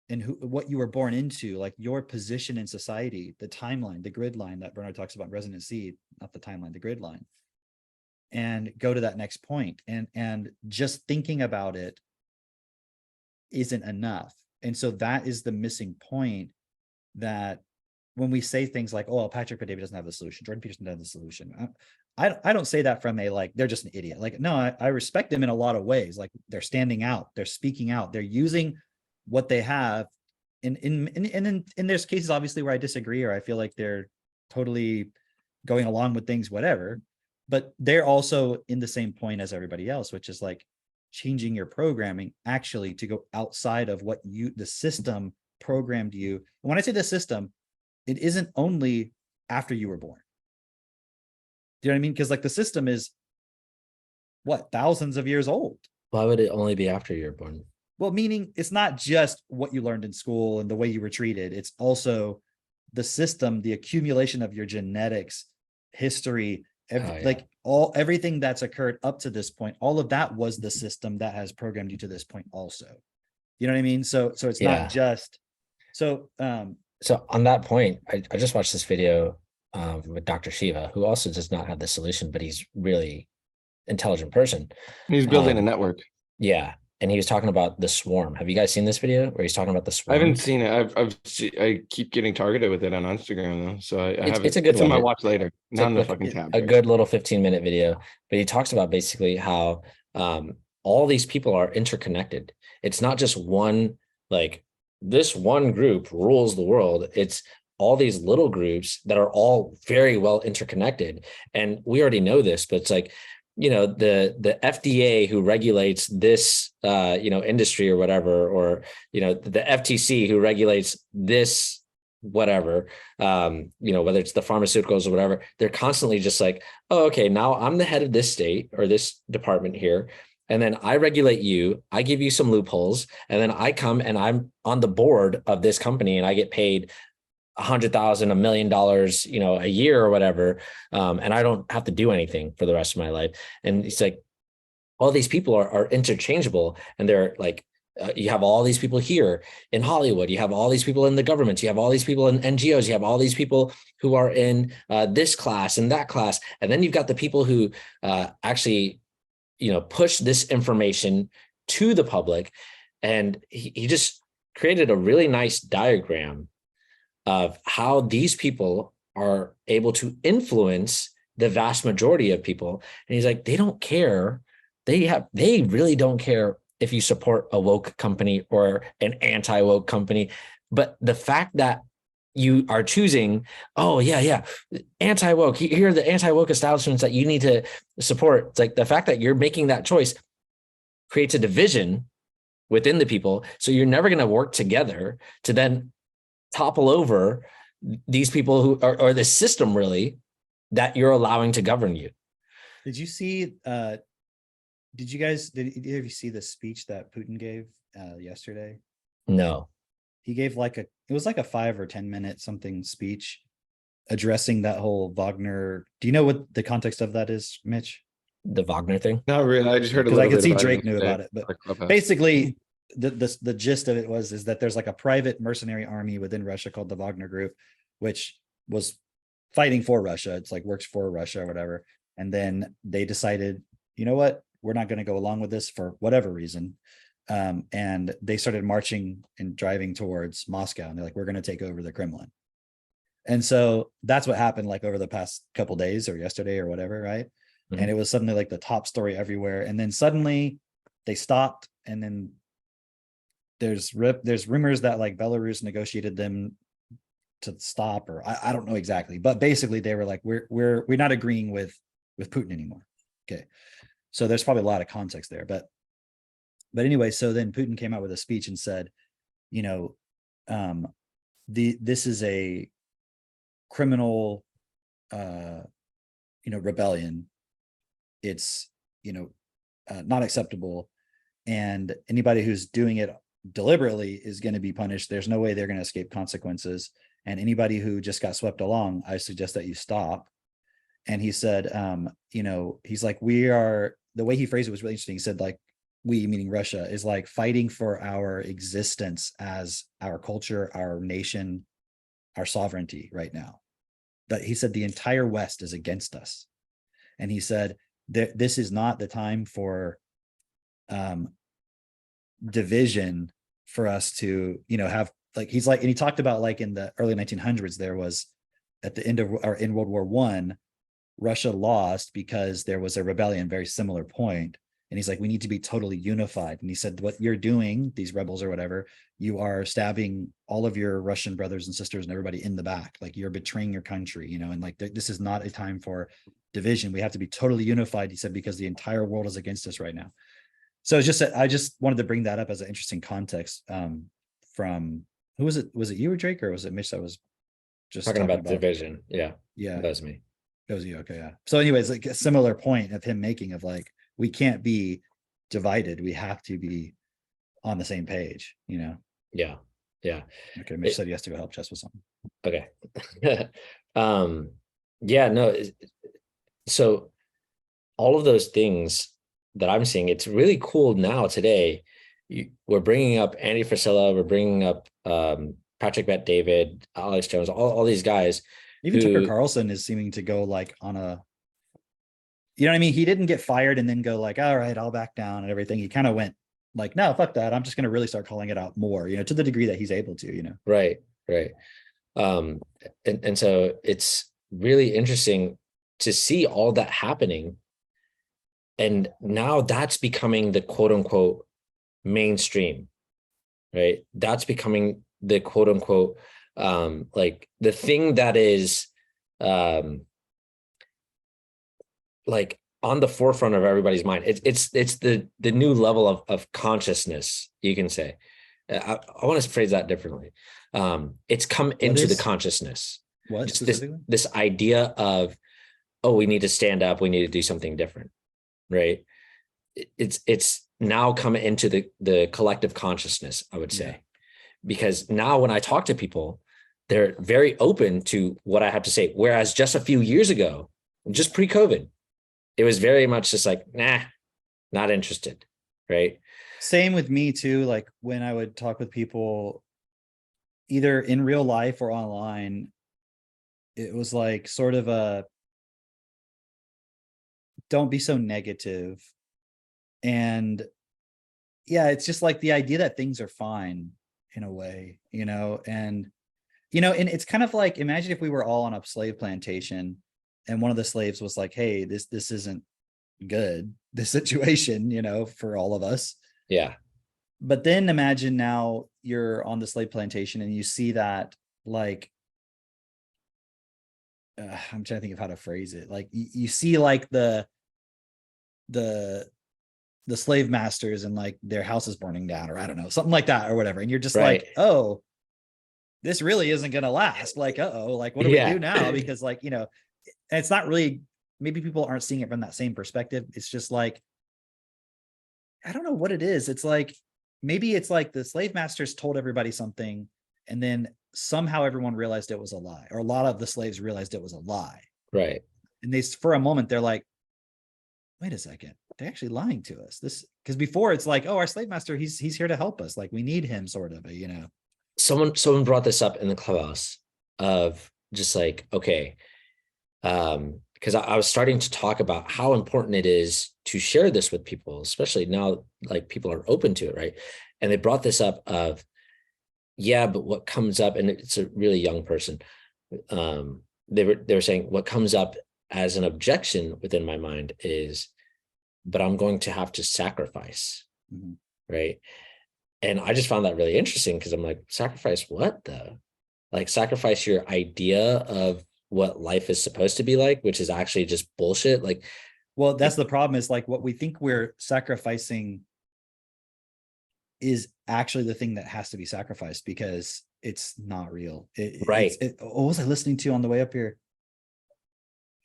and what you were born into, like your position in society, the timeline, the grid line that Bernard talks about, resonant seed, not the timeline, the grid line, and go to that next point. And just thinking about it isn't enough. And so that is the missing point, that when we say things like, oh, Patrick Bet-David doesn't have the solution, Jordan Peterson doesn't have the solution, I don't say that from a like they're just an idiot. Like, no, I respect them in a lot of ways. Like, they're standing out, they're speaking out, they're using what they have. And there's cases obviously where I disagree, or I feel like they're totally going along with things, whatever. But they're also in the same point as everybody else, which is like changing your programming actually to go outside of what the system programmed you. And when I say the system, it isn't only after you were born. Do you know what I mean? Because like the system is what, thousands of years old. Why would it only be after you're born? Well, meaning it's not just what you learned in school and the way you were treated. It's also the system, the accumulation of your genetics, history, like everything that's occurred up to this point. All of that was the system that has programmed you to this point also. You know what I mean? So it's not just so. So on that point, I just watched this video with Dr. Shiva, who also does not have the solution, but he's really intelligent person. He's building a network. Yeah. And he was talking about the swarm. Have you guys seen this video where he's talking about the swarm? I haven't seen it. I keep getting targeted with it on Instagram though. So I have it's a good one. On my watch later. Not in the fucking tab. A good little 15-minute video. But he talks about basically how all these people are interconnected. It's not just one, like this one group rules the world. It's all these little groups that are all very well interconnected. And we already know this, but it's like, the FDA who regulates this, industry or whatever, or, the FTC who regulates this, whatever, whether it's the pharmaceuticals or whatever, they're constantly just like, oh, okay, now I'm the head of this state or this department here. And then I regulate you, I give you some loopholes, and then I come and I'm on the board of this company and I get paid $100,000, $1 million, a year or whatever. And I don't have to do anything for the rest of my life. And it's like, all these people are interchangeable, and they're like, you have all these people here in Hollywood, you have all these people in the government, you have all these people in NGOs, you have all these people who are in this class and that class. And then you've got the people who actually, push this information to the public. And he just created a really nice diagram of how these people are able to influence the vast majority of people. And he's like, they don't care. They really don't care if you support a woke company or an anti-woke company. But the fact that you are choosing, oh yeah, anti-woke, here are the anti-woke establishments that you need to support. It's like the fact that you're making that choice creates a division within the people. So you're never going to work together to then topple over these people who are, or the system really, that you're allowing to govern you. Did you see, did either of you see the speech that Putin gave yesterday? No. He gave it was like a 5 or 10 minute something speech addressing that whole Wagner. Do you know what the context of that is, Mitch? The Wagner thing? Not really. I just heard a little bit. Because I could see Drake knew about it, but basically the gist of it is that there's like a private mercenary army within Russia called the Wagner Group, which was fighting for Russia. It's like works for Russia or whatever. And then they decided, you know what, we're not going to go along with this for whatever reason. And they started marching and driving towards Moscow, and they're like, we're going to take over the Kremlin. And so that's what happened like over the past couple days or yesterday or whatever, right? Mhm. And it was suddenly like the top story everywhere. And then suddenly they stopped, and then there's rumors that like Belarus negotiated them to stop, or I don't know exactly, but basically they were like, we're not agreeing with Putin anymore. Okay. So there's probably a lot of context there, but anyway, so then Putin came out with a speech and said, you know, this is a criminal, rebellion. It's, not acceptable. And anybody who's doing it deliberately is going to be punished. There's no way they're going to escape consequences. And anybody who just got swept along, I suggest that you stop. And he said, he's like, the way he phrased it was really interesting. He said, like, we, meaning Russia, is like fighting for our existence as our culture, our nation, our sovereignty right now. But he said the entire West is against us. And he said that this is not the time for division, for us to, have, like, he's like, and he talked about like in the early 1900s, there was at the end of, or in World War I, Russia lost because there was a rebellion, very similar point. And he's like, we need to be totally unified. And he said, what you're doing, these rebels or whatever, you are stabbing all of your Russian brothers and sisters and everybody in the back. Like, you're betraying your country, and like, this is not a time for division. We have to be totally unified, he said, because the entire world is against us right now. So it's just, I just wanted to bring that up as an interesting context from, who was it? Was it you or Drake, or was it Mitch that was just talking about division? Yeah. Yeah. That was me. It was you. Okay. Yeah. So anyways, like a similar point of him making of like, we can't be divided. We have to be on the same page, Yeah. Yeah. Okay. Mitch said he has to go help Chess with something. Okay. Yeah, no. So all of those things that I'm seeing, it's really cool now today. We're bringing up Andy Frisella, we're bringing up Patrick Bet-David, Alex Jones, all these guys. Even Tucker Carlson is seeming to go like on a, you know what I mean? He didn't get fired and then go like, all right, I'll back down and everything. He kind of went like, no, fuck that. I'm just going to really start calling it out more, to the degree that he's able to, Right. And so it's really interesting to see all that happening. And now that's becoming the quote unquote mainstream, right? That's becoming the quote unquote, like the thing that is, like on the forefront of everybody's mind. It's the new level of consciousness, you can say. I want to phrase that differently. It's come into the consciousness. What specifically? This idea of, oh, we need to stand up, we need to do something different, right? It's now come into the collective consciousness, I would say. Because now when I talk to people, they're very open to what I have to say. Whereas just a few years ago, just pre-COVID, it was very much just like, nah, not interested, right? Same with me too. Like when I would talk with people, either in real life or online, it was like sort of a, don't be so negative. And yeah, it's just like the idea that things are fine in a way, and it's kind of like, imagine if we were all on a slave plantation and one of the slaves was like, hey, this isn't good, this situation, for all of us. Yeah. But then imagine now you're on the slave plantation and you see that, like, I'm trying to think of how to phrase it. Like you see like the slave masters and like their house is burning down, or I don't know, something like that or whatever. And you're just like, oh, this really isn't going to last. Like, like, what do we do now? Because like, and it's not really, maybe people aren't seeing it from that same perspective. It's just like, I don't know what it is. It's like, maybe it's like the slave masters told everybody something and then somehow everyone realized it was a lie, or a lot of the slaves realized it was a lie. Right. And for a moment, they're like, wait a second, they're actually lying to us. Because before it's like, oh, our slave master, he's here to help us. Like we need him, sort of, Someone brought this up in the clubhouse of just like, okay, because I was starting to talk about how important it is to share this with people, especially now, like people are open to it, right? And they brought this up of, yeah, but what comes up, and it's a really young person. They were saying what comes up as an objection within my mind is, but I'm going to have to sacrifice, right? And I just found that really interesting because I'm like, sacrifice what though? Like sacrifice your idea of what life is supposed to be like, which is actually just bullshit. Like, well, that's the problem, is like what we think we're sacrificing is actually the thing that has to be sacrificed, because it's not real. Right. What was I listening to on the way up here?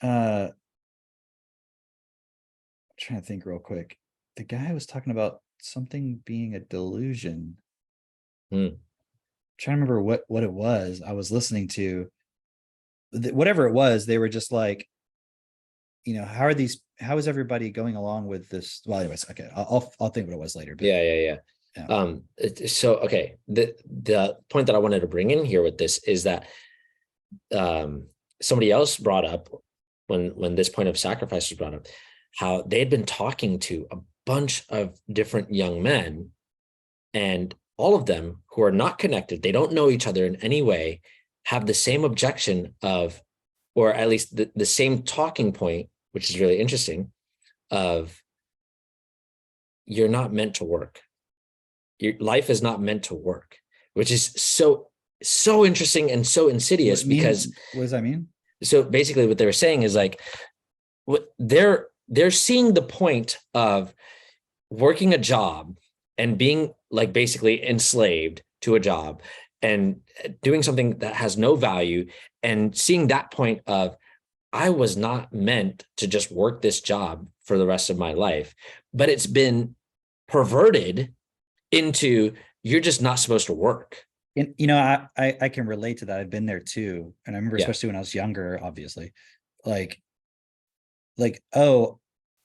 I'm trying to think real quick. The guy was talking about something being a delusion. Trying to remember what it was I was listening to. Whatever it was, they were just like, you know, how is everybody going along with this? Well, anyways, okay, I'll think what it was later. But yeah. So okay, the point that I wanted to bring in here with this is that somebody else brought up, when this point of sacrifice was brought up, how they had been talking to a bunch of different young men, and all of them who are not connected, they don't know each other in any way, have the same objection of, or at least the same talking point, which is really interesting, of you're not meant to work. Your life is not meant to work, which is so interesting and so insidious. Because what does that mean? So basically what they were saying is like, they're seeing the point of working a job and being like basically enslaved to a job and doing something that has no value, and seeing that point of, I was not meant to just work this job for the rest of my life, but it's been perverted into, you're just not supposed to work. And, you know, I can relate to that. I've been there too. And I remember, especially when I was younger, obviously, like, oh,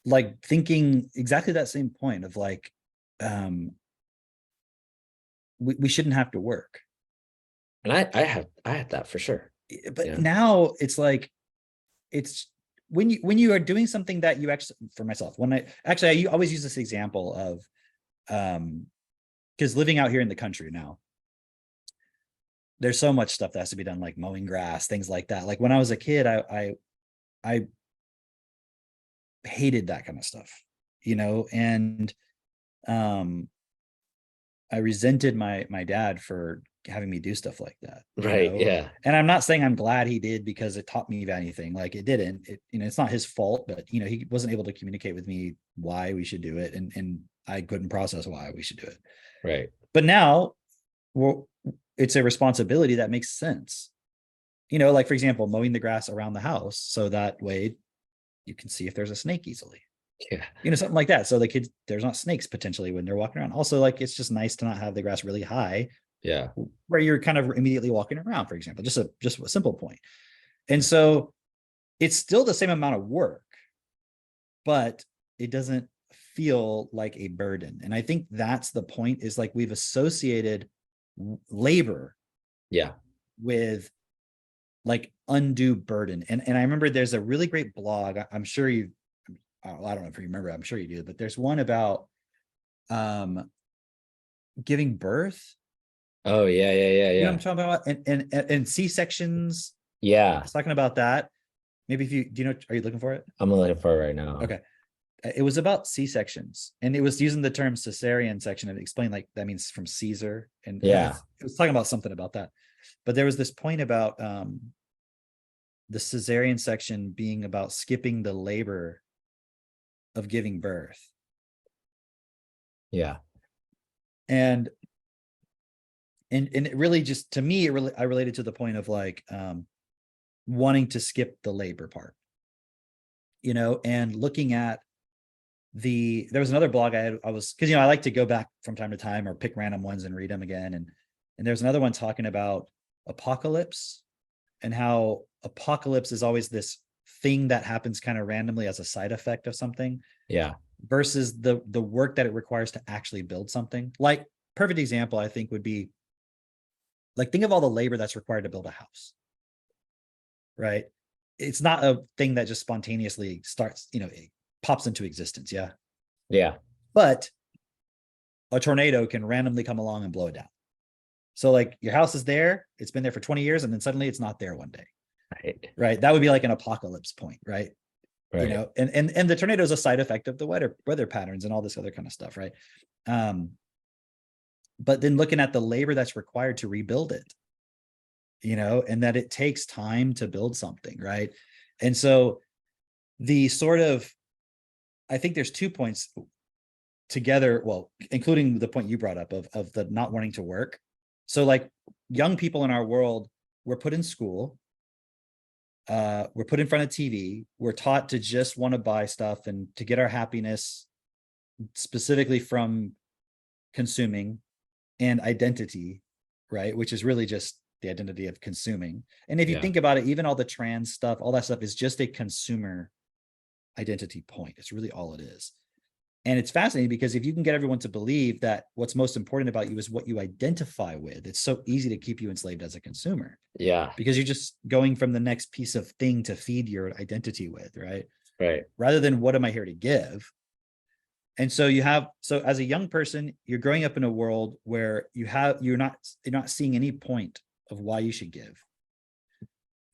like thinking exactly that same point of like, we shouldn't have to work. And I had that for sure. But now it's like, it's when you are doing something that you actually, for myself, I always use this example of, because living out here in the country now, there's so much stuff that has to be done, like mowing grass, things like that. Like when I was a kid, I hated that kind of stuff, you know, and I resented my dad for having me do stuff like that. Right. Know? Yeah. And I'm not saying I'm glad he did, because it taught me anything. Like it didn't. You know, it's not his fault, but you know, he wasn't able to communicate with me why we should do it, and I couldn't process why we should do it. Right. But now, well, it's a responsibility that makes sense. You know, like for example, mowing the grass around the house, so that way you can see if there's a snake easily. Yeah. You know, something like that. So the kids, there's not snakes potentially when they're walking around. Also, like it's just nice to not have the grass really high. Yeah. Where you're kind of immediately walking around, for example, just a simple point. And so it's still the same amount of work, but it doesn't feel like a burden. And I think that's the point, is like we've associated labor with like undue burden. And I remember there's a really great blog. I'm sure I don't know if you remember, I'm sure you do, but there's one about giving birth. Oh yeah. You know what I'm talking about? And C-sections. Yeah. I was talking about that. Maybe are you looking for it? I'm looking for it right now. Okay. It was about C-sections, and it was using the term cesarean section, and explained like that means from Caesar. And it was talking about something about that. But there was this point about the cesarean section being about skipping the labor of giving birth. Yeah. And it really just, to me, I related to the point of like wanting to skip the labor part, you know, and looking at there was another blog I was, because, you know, I like to go back from time to time or pick random ones and read them again. And there's another one talking about apocalypse, and how apocalypse is always this thing that happens kind of randomly as a side effect of something. Yeah. Versus the work that it requires to actually build something. Like perfect example, I think, would be like, think of all the labor that's required to build a house, right? it's not a thing that just spontaneously starts, it pops into existence. Yeah. Yeah. But a tornado can randomly come along and blow it down. So like your house is there, it's been there for 20 years, and then suddenly it's not there one day. Right. That would be like an apocalypse point, right? Right. And the tornado is a side effect of the weather patterns and all this other kind of stuff, right? But then looking at the labor that's required to rebuild it, and that it takes time to build something, right? And so the sort of, I think there's 2 points together, well, including the point you brought up of the not wanting to work. So like young people in our world, we're put in school, we're put in front of TV, we're taught to just want to buy stuff and to get our happiness specifically from consuming and identity, right? Which is really just the identity of consuming. And if you think about it, even all the trans stuff, all that stuff is just a consumer identity point. It's really all it is. And it's fascinating because if you can get everyone to believe that what's most important about you is what you identify with, it's so easy to keep you enslaved as a consumer. Yeah. Because you're just going from the next piece of thing to feed your identity with, right? Right. Rather than what am I here to give? And so so as a young person, you're growing up in a world where you're not seeing any point of why you should give.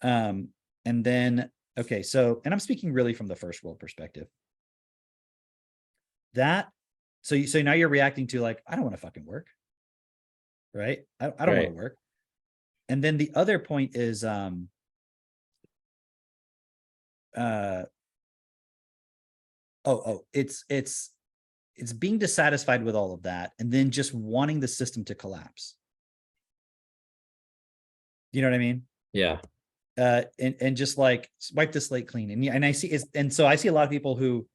And then, okay, so, and I'm speaking really from the first world perspective. So now you're reacting to like, I don't want to fucking work. Right. I don't want to work. And then the other point is, it's being dissatisfied with all of that and then just wanting the system to collapse. You know what I mean? Yeah. And just like wipe the slate clean. And so I see a lot of people who,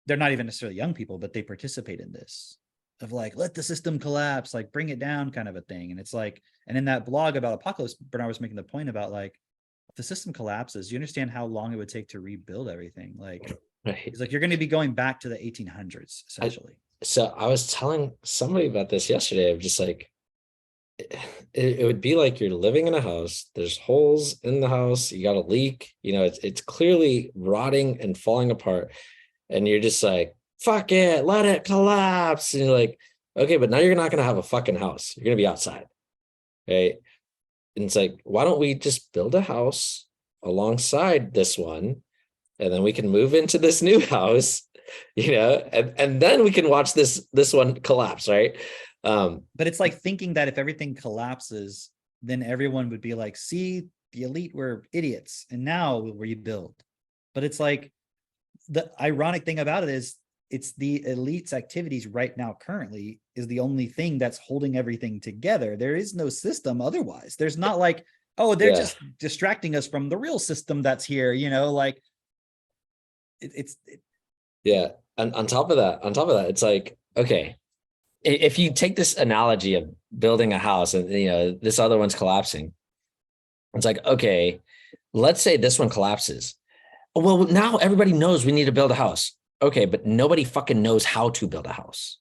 they're not even necessarily young people, but they participate in this of like, let the system collapse, like bring it down kind of a thing. And it's like, and in that blog about Apocalypse, Bernard was making the point about like, if the system collapses, you understand how long it would take to rebuild everything. Like, it's like, you're going to be going back to the 1800s, essentially. So I was telling somebody about this yesterday. I'm just like, it would be like you're living in a house. There's holes in the house. You got a leak. It's clearly rotting and falling apart. And you're just like, fuck it, let it collapse. And you're like, okay, but now you're not going to have a fucking house. You're going to be outside. Right. And it's like, why don't we just build a house alongside this one? And then we can move into this new house, and then we can watch this one collapse. Right. But it's like thinking that if everything collapses, then everyone would be like, see, the elite were idiots. And now we'll rebuild. But it's like, the ironic thing about it is it's the elite's activities right now currently is the only thing that's holding everything together. There is no system otherwise. There's not like, oh, they're just distracting us from the real system that's here, like yeah. And on top of that, it's like, okay, if you take this analogy of building a house and this other one's collapsing, it's like, okay, let's say this one collapses. Well, now everybody knows we need to build a house. Okay, but nobody fucking knows how to build a house.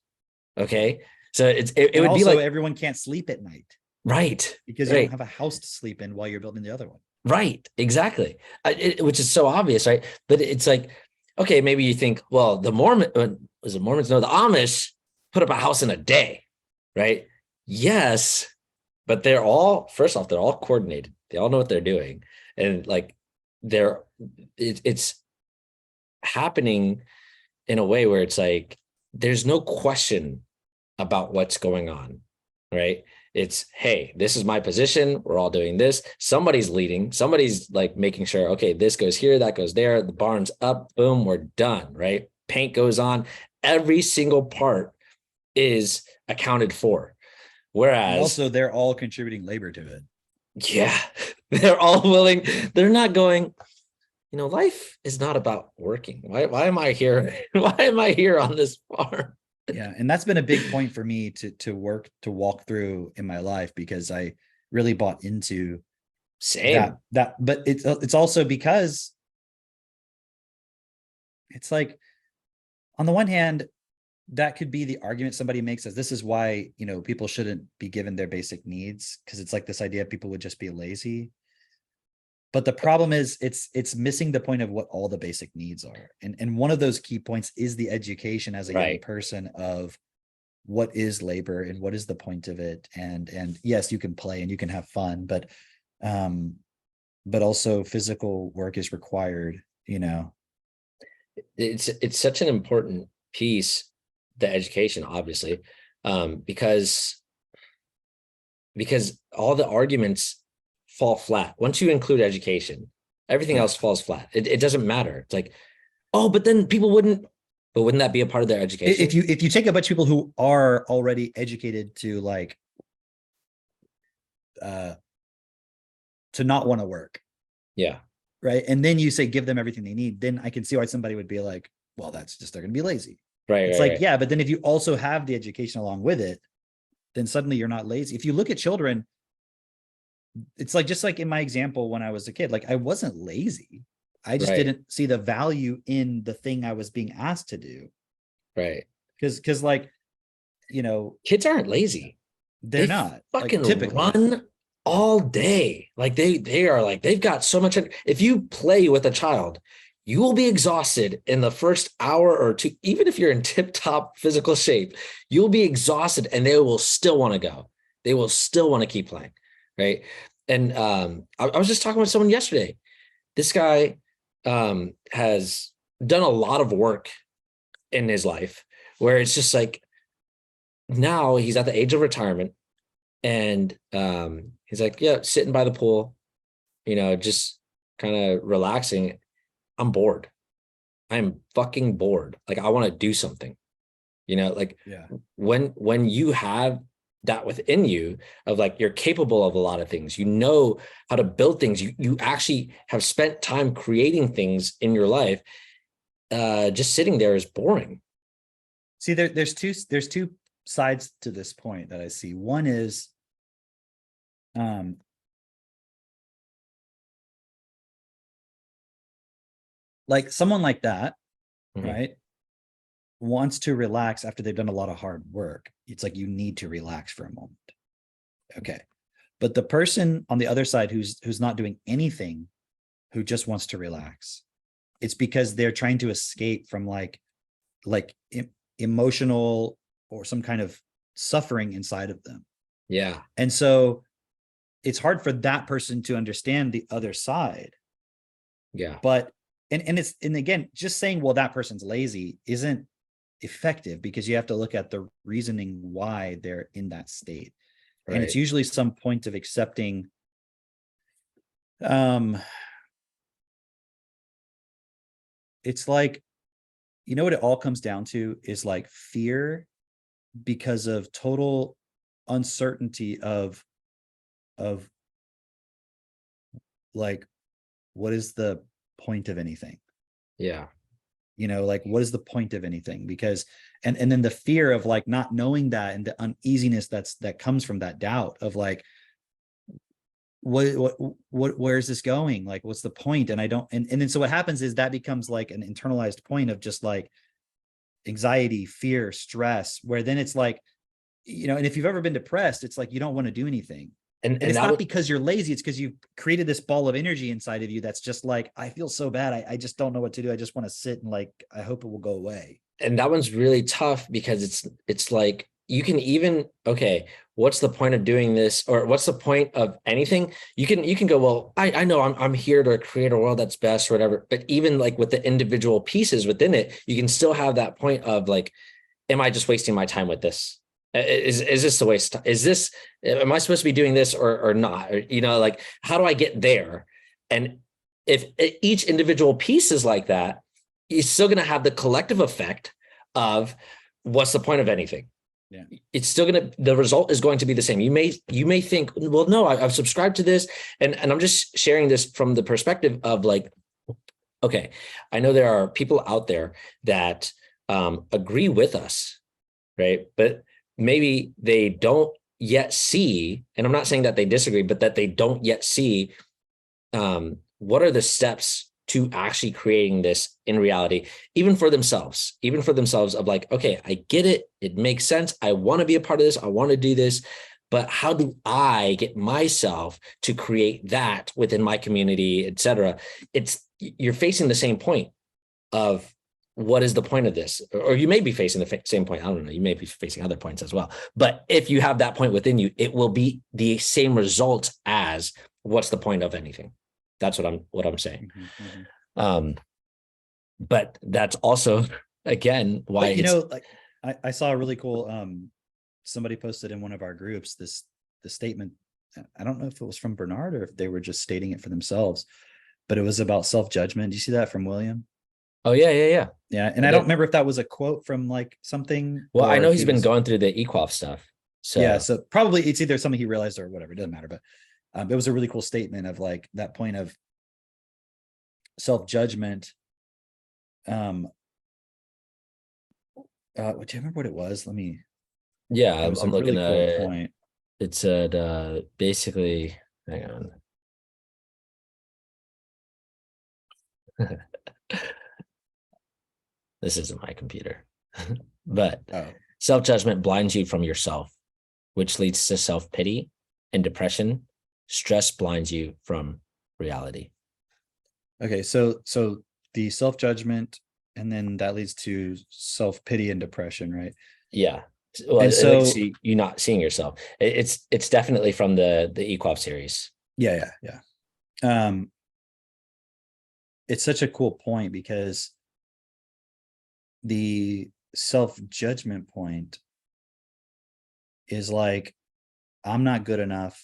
Okay, so it would also be like everyone can't sleep at night, right? Because you don't have a house to sleep in while you're building the other one. Right, exactly. Which is so obvious, right? But it's like, okay, maybe you think, well, the Mormons? No, the Amish put up a house in a day, right? Yes, but they're all coordinated. They all know what they're doing, and like it's happening in a way where it's like there's no question about what's going on, right? It's, hey, this is my position, we're all doing this, somebody's leading, somebody's like making sure, okay, this goes here, that goes there, the barn's up, boom, we're done, right? Paint goes on, every single part is accounted for. Whereas and also they're all contributing labor to it. Yeah, they're all willing. They're not going, life is not about working. Why am I here? Why am I here on this farm? Yeah. And that's been a big point for me to walk through in my life, because I really bought into that. But it's also because it's like, on the one hand, that could be the argument somebody makes as this is why, people shouldn't be given their basic needs. Cause it's like this idea of people would just be lazy. But the problem is it's missing the point of what all the basic needs are. And one of those key points is the education as a young person of what is labor and what is the point of it. And yes, you can play and you can have fun, but also physical work is required, you know. It's such an important piece, the education, obviously, because all the arguments fall flat. Once you include education, everything else falls flat. It doesn't matter. It's like, oh, but then people wouldn't that be a part of their education? If you take a bunch of people who are already educated to like to not want to work. Yeah. Right. And then you say give them everything they need, then I can see why somebody would be like, well, that's just they're gonna be lazy. Right. It's like, yeah, but then if you also have the education along with it, then suddenly you're not lazy. If you look at children, it's like, just like in my example, when I was a kid, like I wasn't lazy. I just didn't see the value in the thing I was being asked to do. Right. Because like, you know, kids aren't lazy. They're not fucking like, typically run all day. Like they are like, they've got so much. If you play with a child, you will be exhausted in the first hour or two. Even if you're in tip-top physical shape, you'll be exhausted and they will still want to go. They will still want to keep playing. Right. And I was just talking with someone yesterday. This guy has done a lot of work in his life where it's just like, now he's at the age of retirement and he's like, yeah, sitting by the pool, you know, just kind of relaxing. I'm bored. I'm fucking bored. Like I want to do something, you know, like when you have that within you of like, you're capable of a lot of things, you know how to build things. You actually have spent time creating things in your life. Just sitting there is boring. See, there's two sides to this point that I see. One is, like someone like that, right, wants to relax after they've done a lot of hard work. It's like, you need to relax for a moment. Okay. But the person on the other side who's not doing anything, who just wants to relax, it's because they're trying to escape from like emotional or some kind of suffering inside of them. Yeah. And so it's hard for that person to understand the other side. Yeah. But and again, just saying, well, that person's lazy isn't effective, because you have to look at the reasoning why they're in that state. Right. And it's usually some point of accepting it's like, you know what it all comes down to is like fear, because of total uncertainty of like, what is the point of anything? Yeah. You know, like, what is the point of anything? Because, and then the fear of like not knowing that, and the uneasiness that comes from that doubt of like, where's this going? Like, what's the point? And I don't, and then so what happens is that becomes like an internalized point of just like anxiety, fear, stress, where then it's like, you know, and if you've ever been depressed, it's like, you don't want to do anything. And it's not because you're lazy, it's because you've created this ball of energy inside of you that's just like, I feel so bad. I just don't know what to do. I just want to sit and like, I hope it will go away. And that one's really tough, because it's like, you can even, okay, what's the point of doing this? Or what's the point of anything? You can go, well, I know I'm here to create a world that's best or whatever. But even like with the individual pieces within it, you can still have that point of like, am I just wasting my time with this? Is this the waste? Am I supposed to be doing this or not? Or, you know, like, how do I get there? And if each individual piece is like that, you're still going to have the collective effect of what's the point of anything? Yeah. It's still the result is going to be the same. You may think, well, no, I've subscribed to this. And I'm just sharing this from the perspective of like, okay, I know there are people out there that agree with us, right? But maybe they don't yet see, and I'm not saying that they disagree, but that they don't yet see what are the steps to actually creating this in reality, even for themselves of like, okay, I get it. It makes sense. I want to be a part of this. I want to do this, but how do I get myself to create that within my community, etc.? You're facing the same point of what is the point of this? Or you may be facing the same point. I don't know. You may be facing other points as well. But if you have that point within you, it will be the same result as what's the point of anything. That's what I'm saying. But that's also, again, why like I saw a really cool somebody posted in one of our groups the statement. I don't know if it was from Bernard or if they were just stating it for themselves, but it was about self-judgment. Do you see that from William? Oh, yeah. And I don't remember if that was a quote from like something. Well, I know he's been going through the EQOF stuff. So yeah, so probably it's either something he realized or whatever. It doesn't matter. But it was a really cool statement of like that point of self-judgment. Do you remember what it was? Let me. Yeah, I'm looking at it. Point. It said basically, hang on. This isn't my computer, but self-judgment blinds you from yourself, which leads to self-pity and depression. Stress blinds you from reality. Okay, so the self-judgment, and then that leads to self-pity and depression, right? Yeah. Well, and so you're not seeing yourself. It's definitely from the EQOF series. Yeah. It's such a cool point because the self-judgment point is like, I'm not good enough.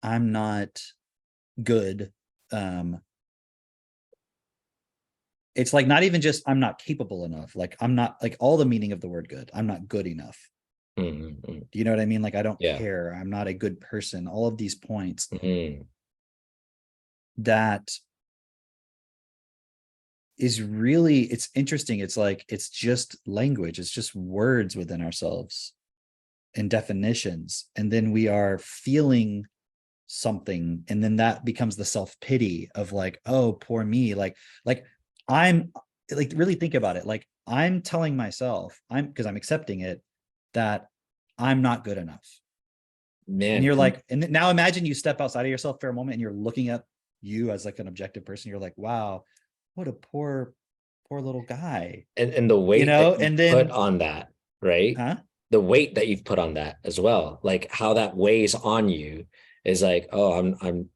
I'm not good. It's like not even just I'm not capable enough. Like I'm not, like all the meaning of the word good. I'm not good enough. Mm-hmm. Do you know what I mean? Like I don't care. I'm not a good person. All of these points that is really, it's interesting. It's like, it's just language. It's just words within ourselves and definitions. And then we are feeling something. And then that becomes the self-pity of like, oh, poor me. Like I'm like, really think about it. Like I'm telling myself because I'm accepting it, that I'm not good enough. Man. And you're like, and now imagine you step outside of yourself for a moment and you're looking at you as like an objective person. You're like, wow, what a poor little guy. And the weight, and then put on that, right? Huh? The weight that you've put on that as well, like how that weighs on you is like, oh, I'm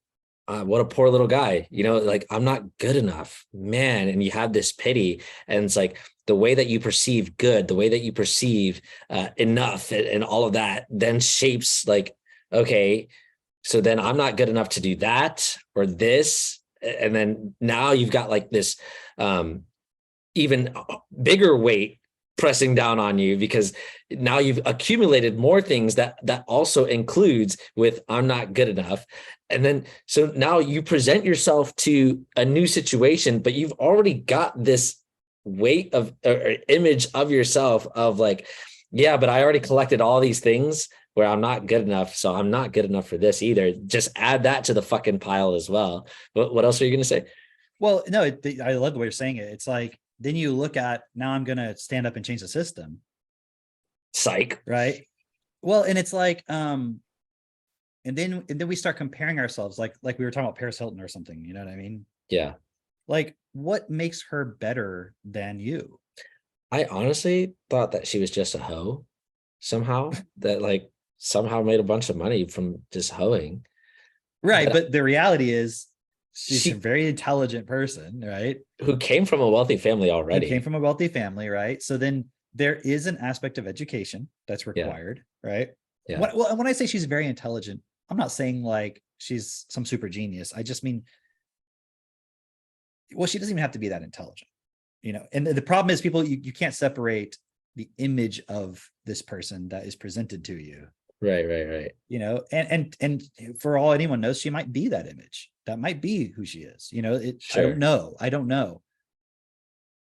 what a poor little guy, like I'm not good enough, man. And you have this pity, and it's like the way that you perceive good, the way that you perceive enough, and all of that then shapes like, okay, so then I'm not good enough to do that or this. And then now you've got like this even bigger weight pressing down on you, because now you've accumulated more things that also includes with I'm not good enough. And then so now you present yourself to a new situation, but you've already got this weight of or image of yourself of like, yeah, but I already collected all these things where I'm not good enough, so I'm not good enough for this either. Just add that to the fucking pile as well. What else are you going to say? Well, no, I love the way you're saying it. It's like, then you look at, now I'm going to stand up and change the system. Psych. Right. Well, and it's like, and then we start comparing ourselves, like we were talking about Paris Hilton or something, you know what I mean? Yeah. Like what makes her better than you? I honestly thought that she was just a hoe somehow, that like somehow made a bunch of money from just hoeing. Right. But the reality is she's a very intelligent person, right? Who came from a wealthy family already. Right? So then there is an aspect of education that's required, right? Yeah. When I say she's very intelligent, I'm not saying like she's some super genius. I just mean, well, she doesn't even have to be that intelligent, And the problem is people, you can't separate the image of this person that is presented to you. Right. And for all anyone knows, she might be that image. That might be who she is. Sure. I don't know.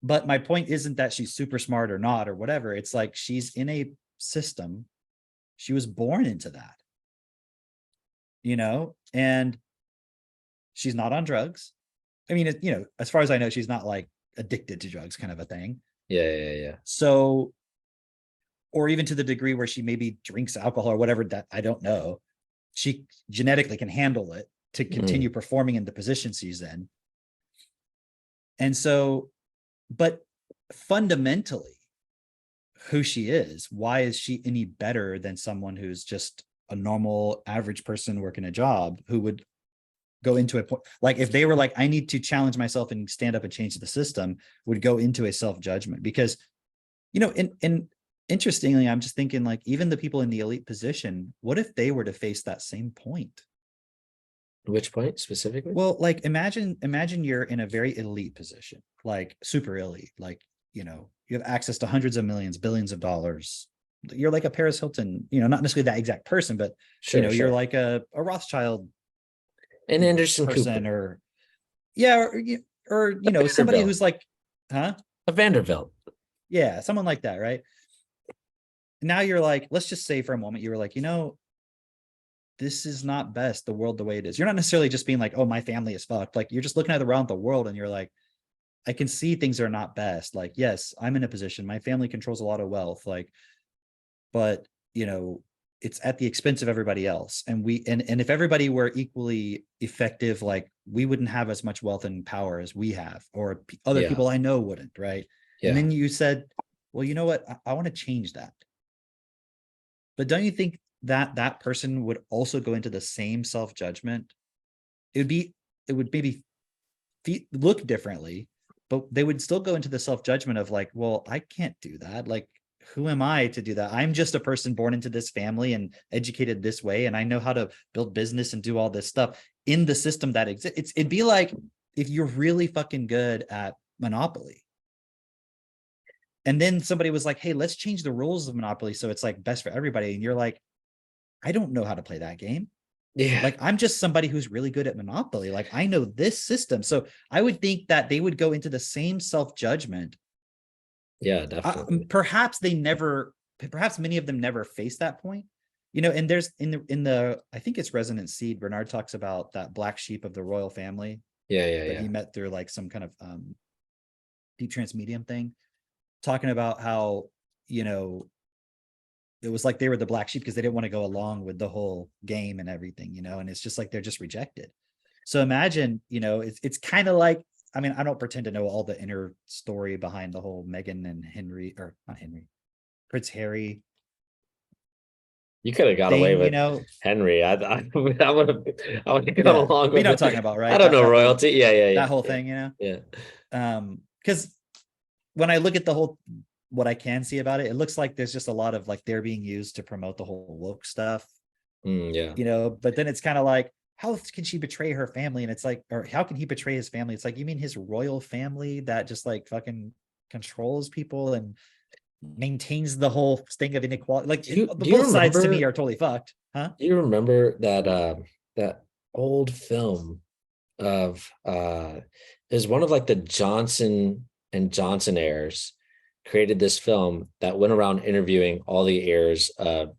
But my point isn't that she's super smart or not or whatever. It's like she's in a system. She was born into that. And she's not on drugs. I mean, as far as I know, she's not like addicted to drugs kind of a thing. Yeah. So or even to the degree where she maybe drinks alcohol or whatever, that I don't know, she genetically can handle it to continue performing in the position she's in. And so, but fundamentally, who she is, why is she any better than someone who's just a normal average person working a job who would go into a point, like if they were like, I need to challenge myself and stand up and change the system, would go into a self-judgment? Because, you know, in interestingly, I'm just thinking like, even the people in the elite position, what if they were to face that same point? Which point specifically? Well, like imagine you're in a very elite position, like super elite, like, you know, you have access to hundreds of millions, billions of dollars. You're like a Paris Hilton, you know, not necessarily that exact person, but Sure, you know, sure. you're like a Rothschild An Anderson person, Cooper. or yeah, or you know, somebody Vanderbilt. who's like, huh? A Vanderbilt. Yeah, someone like that, right? Now you're like, let's just say for a moment, you were like, you know, this is not best, the world the way it is. You're not necessarily just being like, oh, my family is fucked. Like you're just looking at around the world and you're like, I can see things are not best. Like, yes, I'm in a position, my family controls a lot of wealth, like, but you know, it's at the expense of everybody else. And and if everybody were equally effective, like we wouldn't have as much wealth and power as we have, or other people I know wouldn't, right? Yeah. And then you said, well, you know what? I want to change that. But don't you think that that person would also go into the same self-judgment? It would maybe look differently, but they would still go into the self-judgment of like, well, I can't do that. Like, who am I to do that? I'm just a person born into this family and educated this way, and I know how to build business and do all this stuff in the system that exists. It'd be like if you're really fucking good at Monopoly, and then somebody was like, hey, let's change the rules of Monopoly so it's like best for everybody. And you're like, I don't know how to play that game. Yeah. Like, I'm just somebody who's really good at Monopoly. Like, I know this system. So I would think that they would go into the same self-judgment. Yeah, definitely. Perhaps many of them never face that point. You know, and there's in the I think it's Resonant Seed, Bernard talks about that black sheep of the royal family. Yeah. He met through like some kind of deep trance medium thing, talking about how, you know, it was like they were the black sheep because they didn't want to go along with the whole game and everything, you know, and it's just like they're just rejected. So imagine, you know, it's kind of like, I mean, I don't pretend to know all the inner story behind the whole Meghan and Henry, or not Henry, Prince Harry. You could have got away with, you know, Henry. I would have gone along with you know what I'm talking about, right? I don't know, royalty. Yeah. That whole thing, you know? Yeah. Because when I look at the whole, what I can see about it, it looks like there's just a lot of like they're being used to promote the whole woke stuff. Yeah. You know, but then it's kind of like, how can she betray her family? And it's like, or how can he betray his family? It's like, you mean his royal family that just like fucking controls people and maintains the whole thing of inequality? Like both sides to me are totally fucked. Huh? Do you remember that old film of there's one of like the Johnson and Johnson heirs created this film that went around interviewing all the heirs of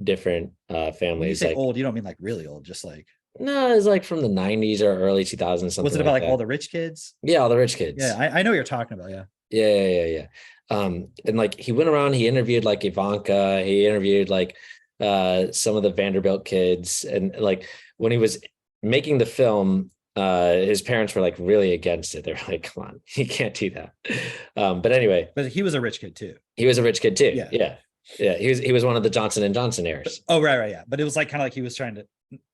different families. When you say like, old, you don't mean like really old, just like, no, it's like from the 90s or early 2000s. Was it about like all the rich kids? Yeah, all the rich kids. Yeah, I know what you're talking about. Yeah. Yeah. And like he went around, he interviewed like Ivanka, he interviewed like some of the Vanderbilt kids, and like when he was making the film, his parents were like really against it. They're like, come on, you can't do that. But anyway, but he was a rich kid too. He was a rich kid too. Yeah. He was one of the Johnson and Johnson heirs. Oh, right. Yeah. But it was like kind of like he was trying to,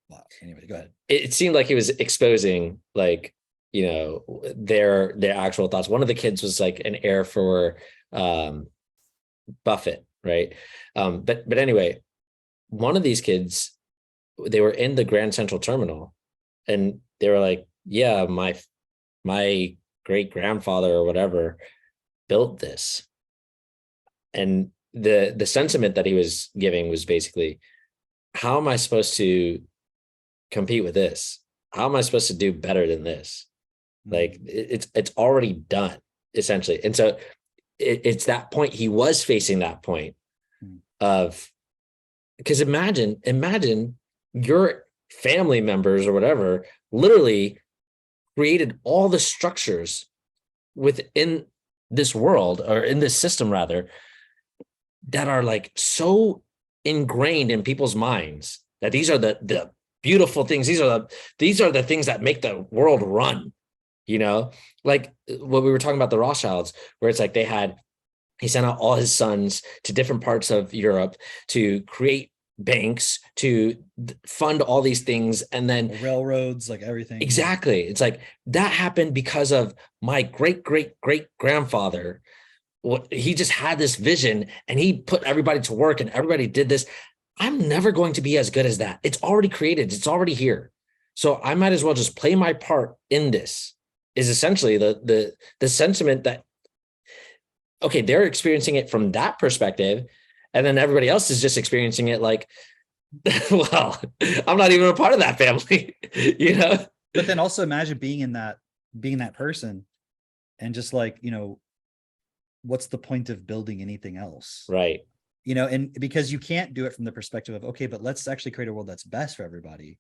well, anyway, go ahead. It seemed like he was exposing like, you know, their actual thoughts. One of the kids was like an heir for Buffett, right? But anyway, one of these kids, they were in the Grand Central Terminal, and they were like, yeah, my great grandfather or whatever built this. And the sentiment that he was giving was basically, how am I supposed to compete with this? How am I supposed to do better than this? Like it's already done, essentially. And so it's that point. He was facing that point of, because imagine your family members or whatever literally created all the structures within this world, or in this system rather, that are like so ingrained in people's minds that these are the beautiful things. These are the things that make the world run, you know, like what we were talking about the Rothschilds, where it's like he sent out all his sons to different parts of Europe to create banks, to fund all these things. And then the railroads, like everything. Exactly. It's like that happened because of my great grandfather. He just had this vision and he put everybody to work and everybody did this. I'm never going to be as good as that. It's already created. It's already here. So I might as well just play my part in this, is essentially the sentiment that, okay, they're experiencing it from that perspective. And then everybody else is just experiencing it like, well, I'm not even a part of that family, you know? But then also imagine being that person and just like, you know, what's the point of building anything else? Right. You know, and because you can't do it from the perspective of, okay, but let's actually create a world that's best for everybody.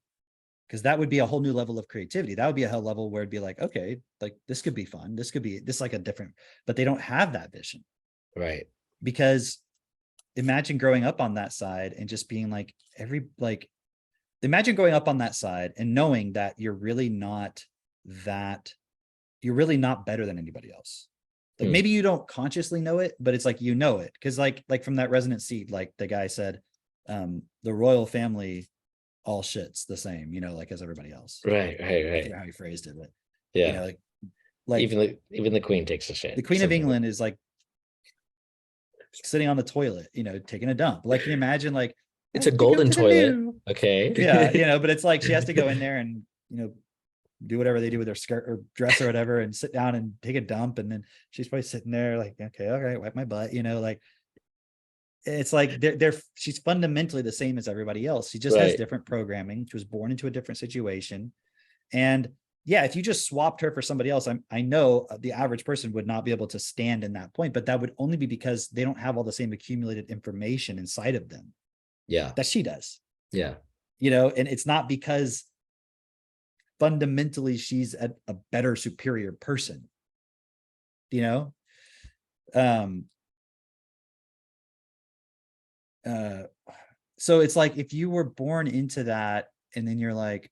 Because that would be a whole new level of creativity. That would be a whole level where it'd be like, okay, like this could be fun. This could be like a different, but they don't have that vision. Right. Because imagine growing up on that side and just being like imagine growing up on that side and knowing that you're really not better than anybody else. Like maybe you don't consciously know it, but it's like, you know it. Cause like from that resonant seed, like the guy said, the royal family all shits the same, you know, like as everybody else. Right. How he phrased it, but yeah, you know, like even the queen takes a shit. The Queen of England is like sitting on the toilet, you know, taking a dump. Like, can you imagine, like, it's a golden toilet. Okay. Yeah, you know, but it's like she has to go in there and, you know, do whatever they do with their skirt or dress or whatever and sit down and take a dump. And then she's probably sitting there like, okay, all right, wipe my butt, you know, like it's like she's fundamentally the same as everybody else. She just has different programming. She was born into a different situation. And yeah, if you just swapped her for somebody else, I know the average person would not be able to stand in that point, but that would only be because they don't have all the same accumulated information inside of them. Yeah. That she does. Yeah. You know, and it's not because fundamentally she's a better, superior person, you know? So it's like, if you were born into that and then you're like,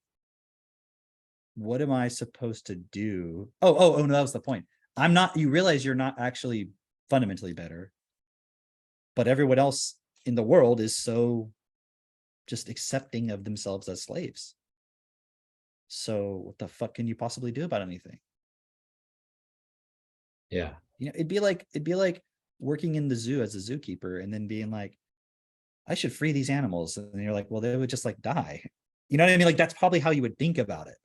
what am I supposed to do? Oh, no, that was the point. You realize you're not actually fundamentally better, but everyone else in the world is so just accepting of themselves as slaves. So what the fuck can you possibly do about anything? Yeah. You know, it'd be like working in the zoo as a zookeeper and then being like, I should free these animals. And you're like, well, they would just like die. You know what I mean? Like, that's probably how you would think about it,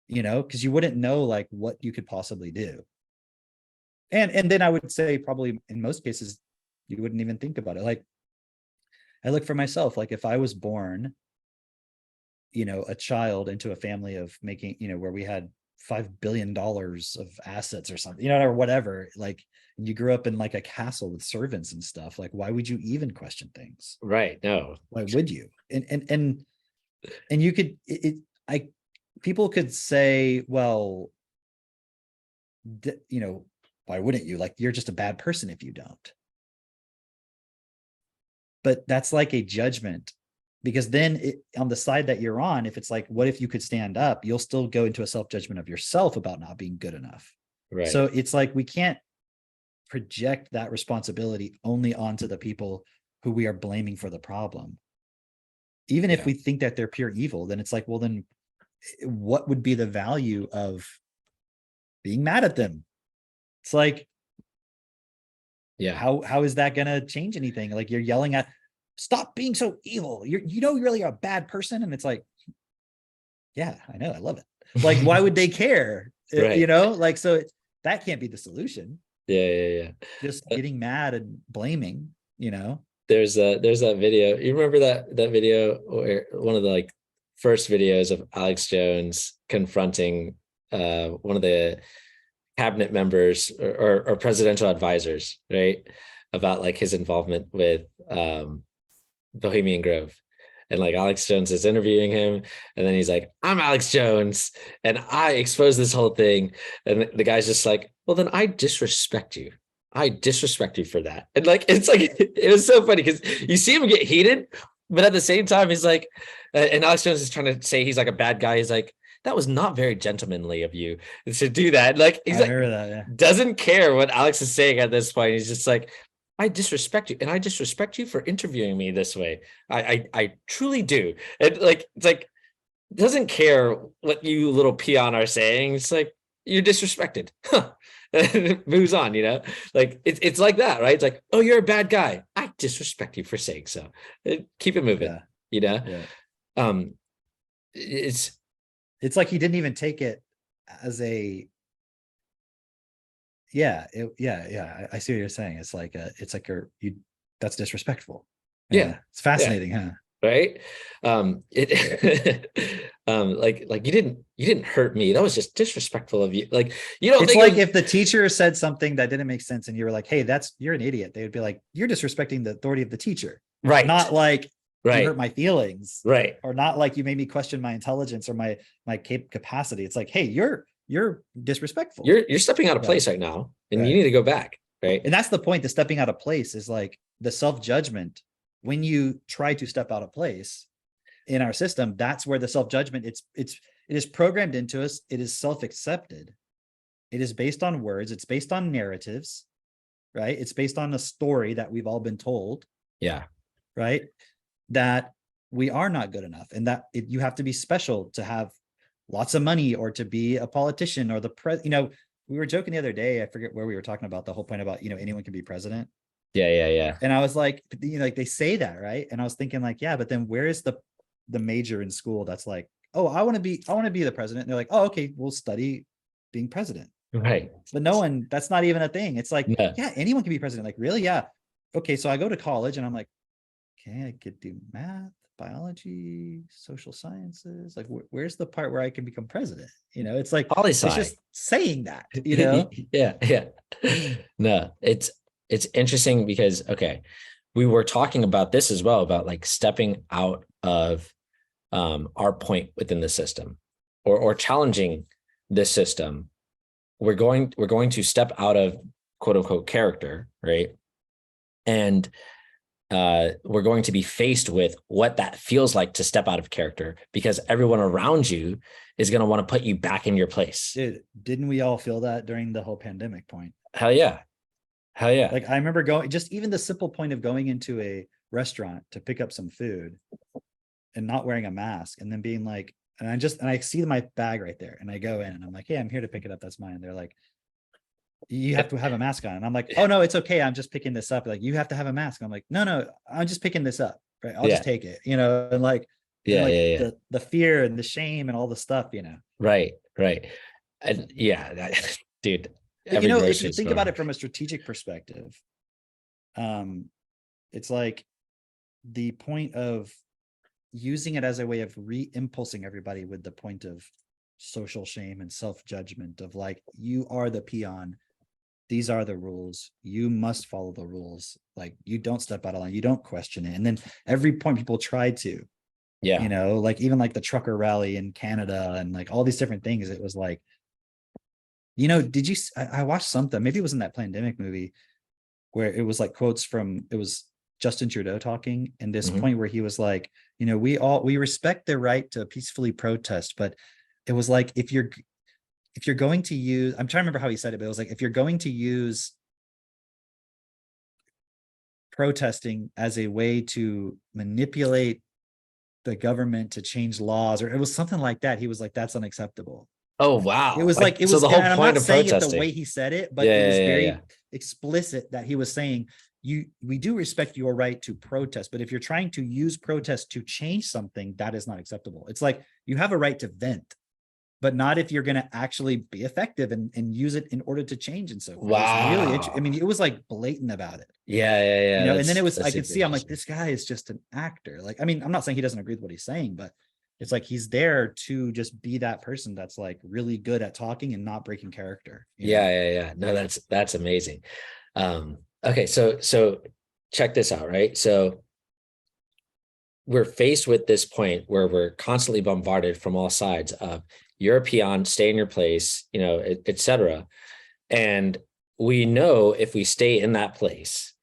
you know, because you wouldn't know like what you could possibly do. And then I would say probably in most cases, you wouldn't even think about it. Like, I look for myself, like if I was born, you know, a child into a family of making, you know, where we had $5 billion of assets or something, you know, or whatever, like you grew up in like a castle with servants and stuff, like why would you even question things? Right. No. Why would you? And you could, people could say, well, you know, why wouldn't you? Like, you're just a bad person if you don't. But that's like a judgment, because then on the side that you're on, if it's like, what if you could stand up, you'll still go into a self-judgment of yourself about not being good enough. Right. So it's like, we can't project that responsibility only onto the people who we are blaming for the problem. Even if we think that they're pure evil, then it's like, well, then what would be the value of being mad at them? It's like, yeah, how is that going to change anything? Like, you're yelling at, stop being so evil. You know, you're really a bad person. And it's like, yeah, I know. I love it. Like, why would they care? Right. You know, like, so that can't be the solution. Yeah. Just getting mad and blaming, you know. There's that video. You remember that video where one of the like first videos of Alex Jones confronting one of the cabinet members or presidential advisors, right, about like his involvement with Bohemian Grove, and like Alex Jones is interviewing him, and then he's like, I'm Alex Jones and I exposed this whole thing, and the guy's just like, well, then I disrespect you. I disrespect you for that. And like, it's like, it was so funny because you see him get heated, but at the same time, he's like, and Alex Jones is trying to say he's like a bad guy. He's like, that was not very gentlemanly of you to do that. Like, he's like, heard that, yeah. Doesn't care what Alex is saying at this point. He's just like, I disrespect you, and I disrespect you for interviewing me this way. I truly do. And like, it's like, doesn't care what you little peon are saying. It's like, you're disrespected. Huh. And it moves on, you know, like it's like that, right? It's like, oh, you're a bad guy. I disrespect you for saying so. Keep it moving, Yeah. you know? Yeah. It's like he didn't even take it as a yeah, I see what you're saying. It's like that's disrespectful. Yeah. It's fascinating, huh? Right. Like you didn't hurt me. That was just disrespectful of you. Like, you don't It's think like if the teacher said something that didn't make sense and you were like, hey, you're an idiot. They would be like, you're disrespecting the authority of the teacher. right. Not like you right. hurt my feelings. Right. Or not like you made me question my intelligence or my capacity. It's like, hey, you're disrespectful. You're stepping out of place right now, and you need to go back. Right. And that's the point. The stepping out of place is like the self-judgment. When you try to step out of place in our system, that's where the self-judgment, it is programmed into us. It is self-accepted. It is based on words. It's based on narratives, right? It's based on a story that we've all been told. Yeah. Right. That we are not good enough, and that you have to be special to have lots of money or to be a politician or we were joking the other day. I forget where we were talking about the whole point about, anyone can be president. Yeah. And I was like, like they say that, right? And I was thinking like, yeah, but then where is the major in school that's like, oh, I want to be the president. And they're like, oh, okay, we'll study being president. Right. But that's not even a thing. It's like, yeah, anyone can be president. Like, really? Yeah. Okay. So I go to college and I'm like, okay, I could do math, biology, social sciences. Like, where's the part where I can become president? It's like, poli-sci. It's just saying that, Yeah. No, it's interesting because, okay, we were talking about this as well, about like stepping out of our point within the system or challenging this system. We're going to step out of quote unquote character, right? And we're going to be faced with what that feels like to step out of character, because everyone around you is going to want to put you back in your place. Dude, didn't we all feel that during the whole pandemic point? Hell yeah. Like I remember just even the simple point of going into a restaurant to pick up some food and not wearing a mask, and then being like, and I see my bag right there, and I go in and I'm like, hey, I'm here to pick it up. That's mine. And they're like, you have to have a mask on. And I'm like, oh no, it's okay. I'm just picking this up. Like, you have to have a mask. And I'm like, no, I'm just picking this up. Right. I'll just take it, and like, the fear and the shame and all the stuff, Right. And yeah, dude. If you think about it from a strategic perspective, it's like the point of using it as a way of re-impulsing everybody with the point of social shame and self-judgment of like, you are the peon. These are the rules. You must follow the rules. Like, you don't step out of line. You don't question it. And then every point people try to, like even like the trucker rally in Canada and like all these different things, it was like, I watched something, maybe it was in that pandemic movie where it was like quotes from, it was Justin Trudeau talking, and this point where he was like, we respect their right to peacefully protest, but it was like, if you're going to use, I'm trying to remember how he said it, but it was like, if you're going to use protesting as a way to manipulate the government to change laws, or it was something like that, he was like, that's unacceptable. Oh wow! It was like it was the whole point of saying protesting. it the way he said it, but it was very explicit that he was saying, we do respect your right to protest, but if you're trying to use protest to change something, that is not acceptable. It's like, you have a right to vent, but not if you're going to actually be effective and use it in order to change and so forth. Wow! Really, I mean, it was like blatant about it. Yeah. And then it was, I could see, I'm like, this guy is just an actor. Like, I mean, I'm not saying he doesn't agree with what he's saying, but it's like, he's there to just be that person that's like really good at talking and not breaking character. Yeah. No, that's amazing. Okay. So check this out, right? So we're faced with this point where we're constantly bombarded from all sides of, you're a peon, stay in your place, et cetera. And we know if we stay in that place,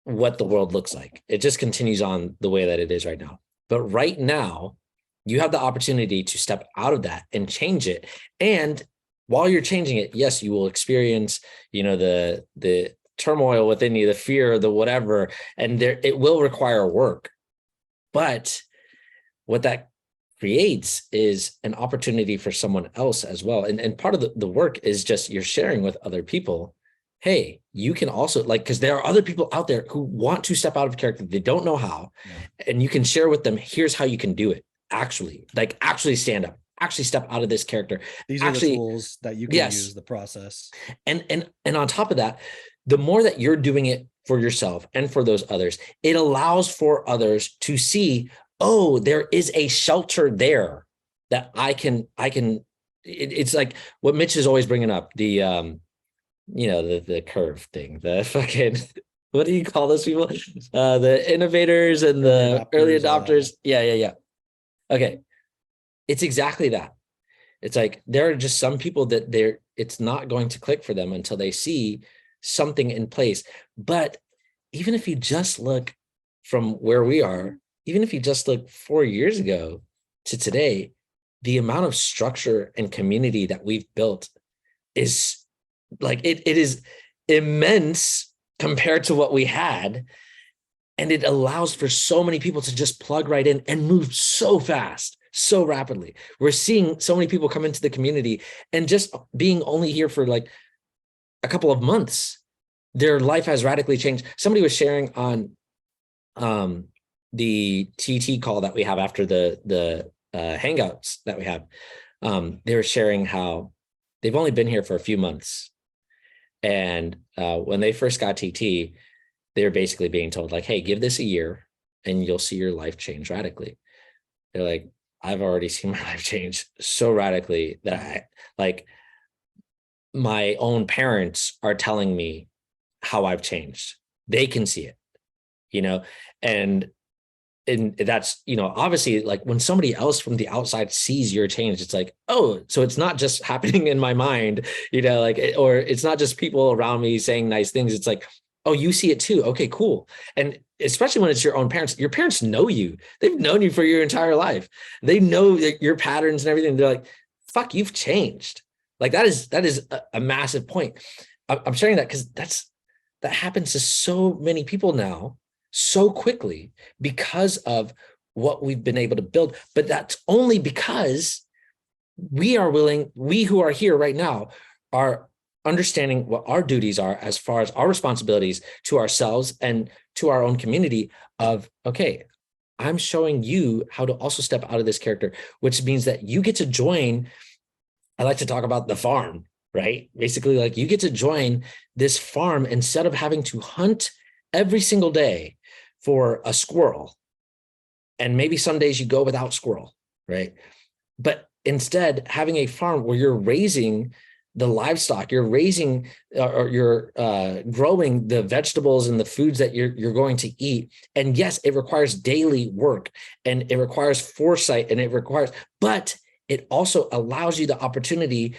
what the world looks like. It just continues on the way that it is right now. But right now, you have the opportunity to step out of that and change it. And while you're changing it, yes, you will experience, the turmoil within you, the fear, the whatever, and it will require work. But what that creates is an opportunity for someone else as well. And part of the work is just you're sharing with other people. Hey, you can also because there are other people out there who want to step out of character. They don't know how. Yeah. And you can share with them, here's how you can do it. Actually stand up, actually step out of this character. These are the tools that you can use, the process. And on top of that, the more that you're doing it for yourself and for those others, it allows for others to see, oh, there is a shelter there that I can, it's like what Mitch is always bringing up, the curve thing, the fucking, what do you call those people? The innovators and the early adopters. Yeah. Okay. It's exactly that. It's like, there are just some people that it's not going to click for them until they see something in place. But even if you just look from where we are, even if you just look 4 years ago to today, the amount of structure and community that we've built is like, it is immense compared to what we had. And it allows for so many people to just plug right in and move so fast, so rapidly. We're seeing so many people come into the community, and just being only here for like a couple of months, their life has radically changed. Somebody was sharing on the TT call that we have after the hangouts that we have. They were sharing how they've only been here for a few months. And when they first got TT, they were basically being told, like, hey, give this a year and you'll see your life change radically. They're like, I've already seen my life change so radically that my own parents are telling me how I've changed. They can see it, and that's, obviously, like, when somebody else from the outside sees your change, it's like, oh, so it's not just happening in my mind, or it's not just people around me saying nice things. It's like, oh, you see it too. Okay, cool. And especially when it's your own parents, your parents know you. They've known you for your entire life. They know your patterns and everything. They're like, fuck, you've changed. Like, that is a massive point. I'm sharing that because that happens to so many people now so quickly because of what we've been able to build. But that's only because we who are here right now are understanding what our duties are as far as our responsibilities to ourselves and to our own community of, okay, I'm showing you how to also step out of this character, which means that you get to join. I like to talk about the farm, right? Basically, like, you get to join this farm instead of having to hunt every single day for a squirrel. And maybe some days you go without squirrel, right? But instead, having a farm where you're raising the livestock, you're raising or you're growing the vegetables and the foods that you're going to eat. And yes, it requires daily work and it requires foresight but it also allows you the opportunity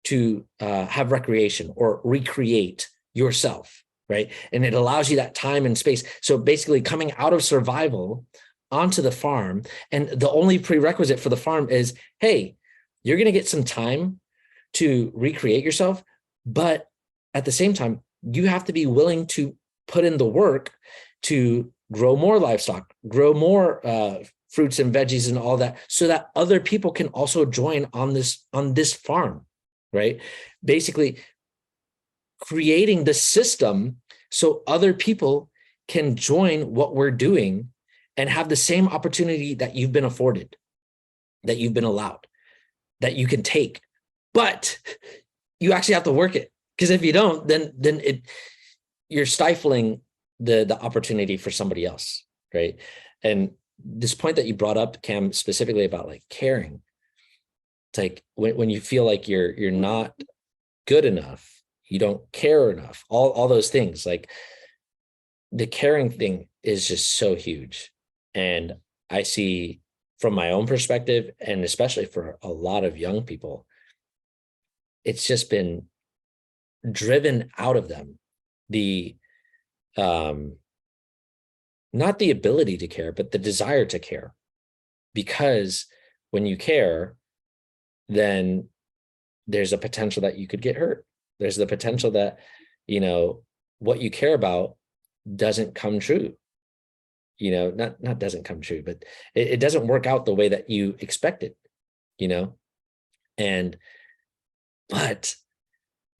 to have recreation or recreate yourself, right? And it allows you that time and space. So basically, coming out of survival onto the farm, and the only prerequisite for the farm is, hey, you're going to get some time to recreate yourself, but at the same time, you have to be willing to put in the work to grow more livestock, grow more fruits and veggies and all that, so that other people can also join on this farm, right? Basically, creating the system so other people can join what we're doing and have the same opportunity that you've been afforded, that you've been allowed, that you can take. But you actually have to work it, because if you don't, then you're stifling the opportunity for somebody else, right? And this point that you brought up, Cam, specifically about like caring, it's like when you feel like you're not good enough, you don't care enough, all those things, like the caring thing is just so huge. And I see from my own perspective, and especially for a lot of young people, it's just been driven out of them the not the ability to care, but the desire to care. Because when you care, then there's a potential that you could get hurt. There's the potential that, you know, what you care about doesn't come true. You know, not doesn't come true, but it doesn't work out the way that you expected, you know? But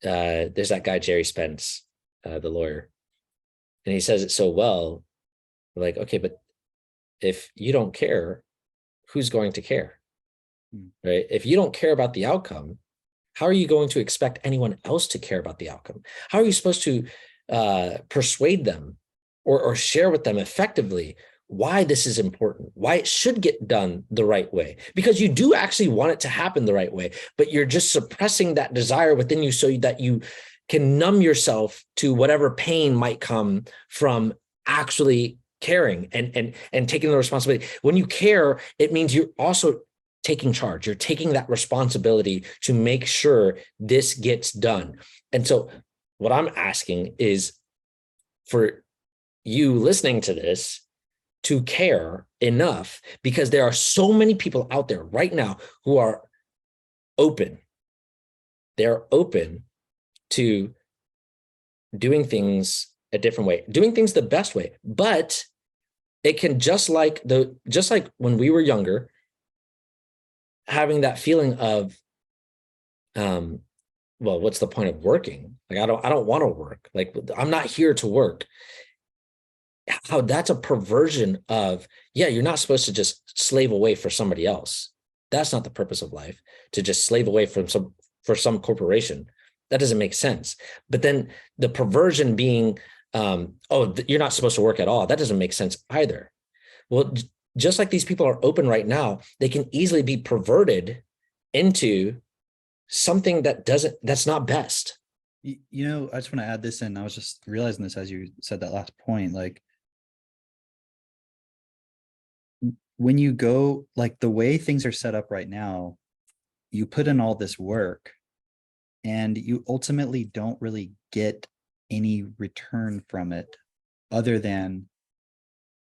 there's that guy, Jerry Spence, the lawyer, and he says it so well. Like, okay, but if you don't care, who's going to care? Right? If you don't care about the outcome, how are you going to expect anyone else to care about the outcome? How are you supposed to persuade them or share with them effectively why this is important, why it should get done the right way? Because you do actually want it to happen the right way, but you're just suppressing that desire within you so that you can numb yourself to whatever pain might come from actually caring and taking the responsibility. When you care, it means you're also taking charge. You're taking that responsibility to make sure this gets done. And so what I'm asking is for you listening to this to care enough, because there are so many people out there right now who are open. They're open to doing things a different way, doing things the best way. But it can just like when we were younger, having that feeling of, well, what's the point of working? Like, I don't want to work. Like, I'm not here to work. How that's a perversion of, yeah, you're not supposed to just slave away for somebody else. That's not the purpose of life, to just slave away for some corporation. That doesn't make sense. But then the perversion being, you're not supposed to work at all. That doesn't make sense either. Well, just like these people are open right now, they can easily be perverted into something that's not best. You know, I just want to add this in. I was just realizing this as you said that last point. Like, when you go, like, the way things are set up right now, you put in all this work and you ultimately don't really get any return from it other than